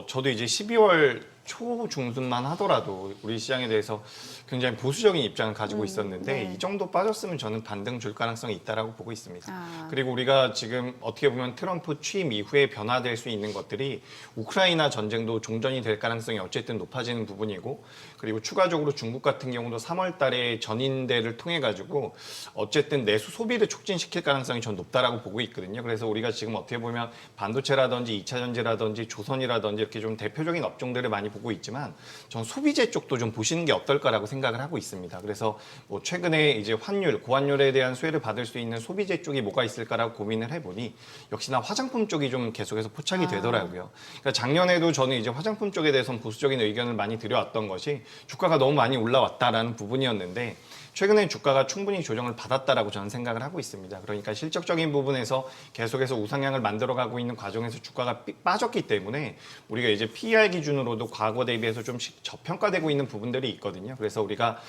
저도 이제 12월 초 중순만 하더라도 우리 시장에 대해서 굉장히 보수적인 입장을 가지고 있었는데 네. 이 정도 빠졌으면 저는 반등 줄 가능성이 있다라고 보고 있습니다. 아. 그리고 우리가 지금 어떻게 보면 트럼프 취임 이후에 변화될 수 있는 것들이 우크라이나 전쟁도 종전이 될 가능성이 어쨌든 높아지는 부분이고 그리고 추가적으로 중국 같은 경우도 3월 달에 전인대를 통해 가지고 어쨌든 내수 소비를 촉진시킬 가능성이 전 높다라고 보고 있거든요. 그래서 우리가 지금 어떻게 보면 반도체라든지 2차 전지라든지 조선이라든지 이렇게 좀 대표적인 업종들을 많이 보고 있지만 전 소비재 쪽도 좀 보시는 게 어떨까라고 생각을 하고 있습니다. 그래서 뭐 최근에 이제 환율, 고환율에 대한 수혜를 받을 수 있는 소비재 쪽이 뭐가 있을까라고 고민을 해보니 역시나 화장품 쪽이 좀 계속해서 포착이 되더라고요. 그러니까 작년에도 저는 이제 화장품 쪽에 대해서는 보수적인 의견을 많이 드려왔던 것이 주가가 너무 많이 올라왔다라는 부분이었는데 최근에 주가가 충분히 조정을 받았다라고 저는 생각을 하고 있습니다. 그러니까 실적적인 부분에서 계속해서 우상향을 만들어가고 있는 과정에서 주가가 빠졌기 때문에 우리가 이제 PER 기준으로도 과거 대비해서 좀씩 저평가되고 있는 부분들이 있거든요. 그래서 우리가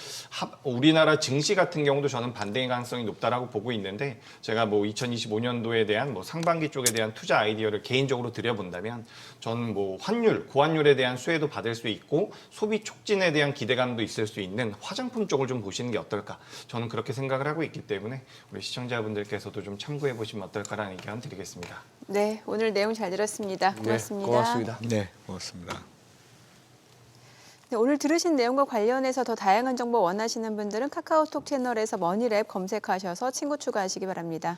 우리나라 증시 같은 경우도 저는 반등의 가능성이 높다라고 보고 있는데 제가 뭐 2025년도에 대한 뭐 상반기 쪽에 대한 투자 아이디어를 개인적으로 드려본다면 저는 뭐 환율, 고환율에 대한 수혜도 받을 수 있고 소비 촉진에 대한 기대감도 있을 수 있는 화장품 쪽을 좀 보시는 게 어떨까? 저는 그렇게 생각을 하고 있기 때문에 우리 시청자분들께서도 좀 참고해 보시면 어떨까라는 의견 드리겠습니다. 네, 오늘 내용 잘 들었습니다. 고맙습니다. 네, 고맙습니다. 네, 고맙습니다. 네, 오늘 들으신 내용과 관련해서 더 다양한 정보 원하시는 분들은 카카오톡 채널에서 머니랩 검색하셔서 친구 추가하시기 바랍니다.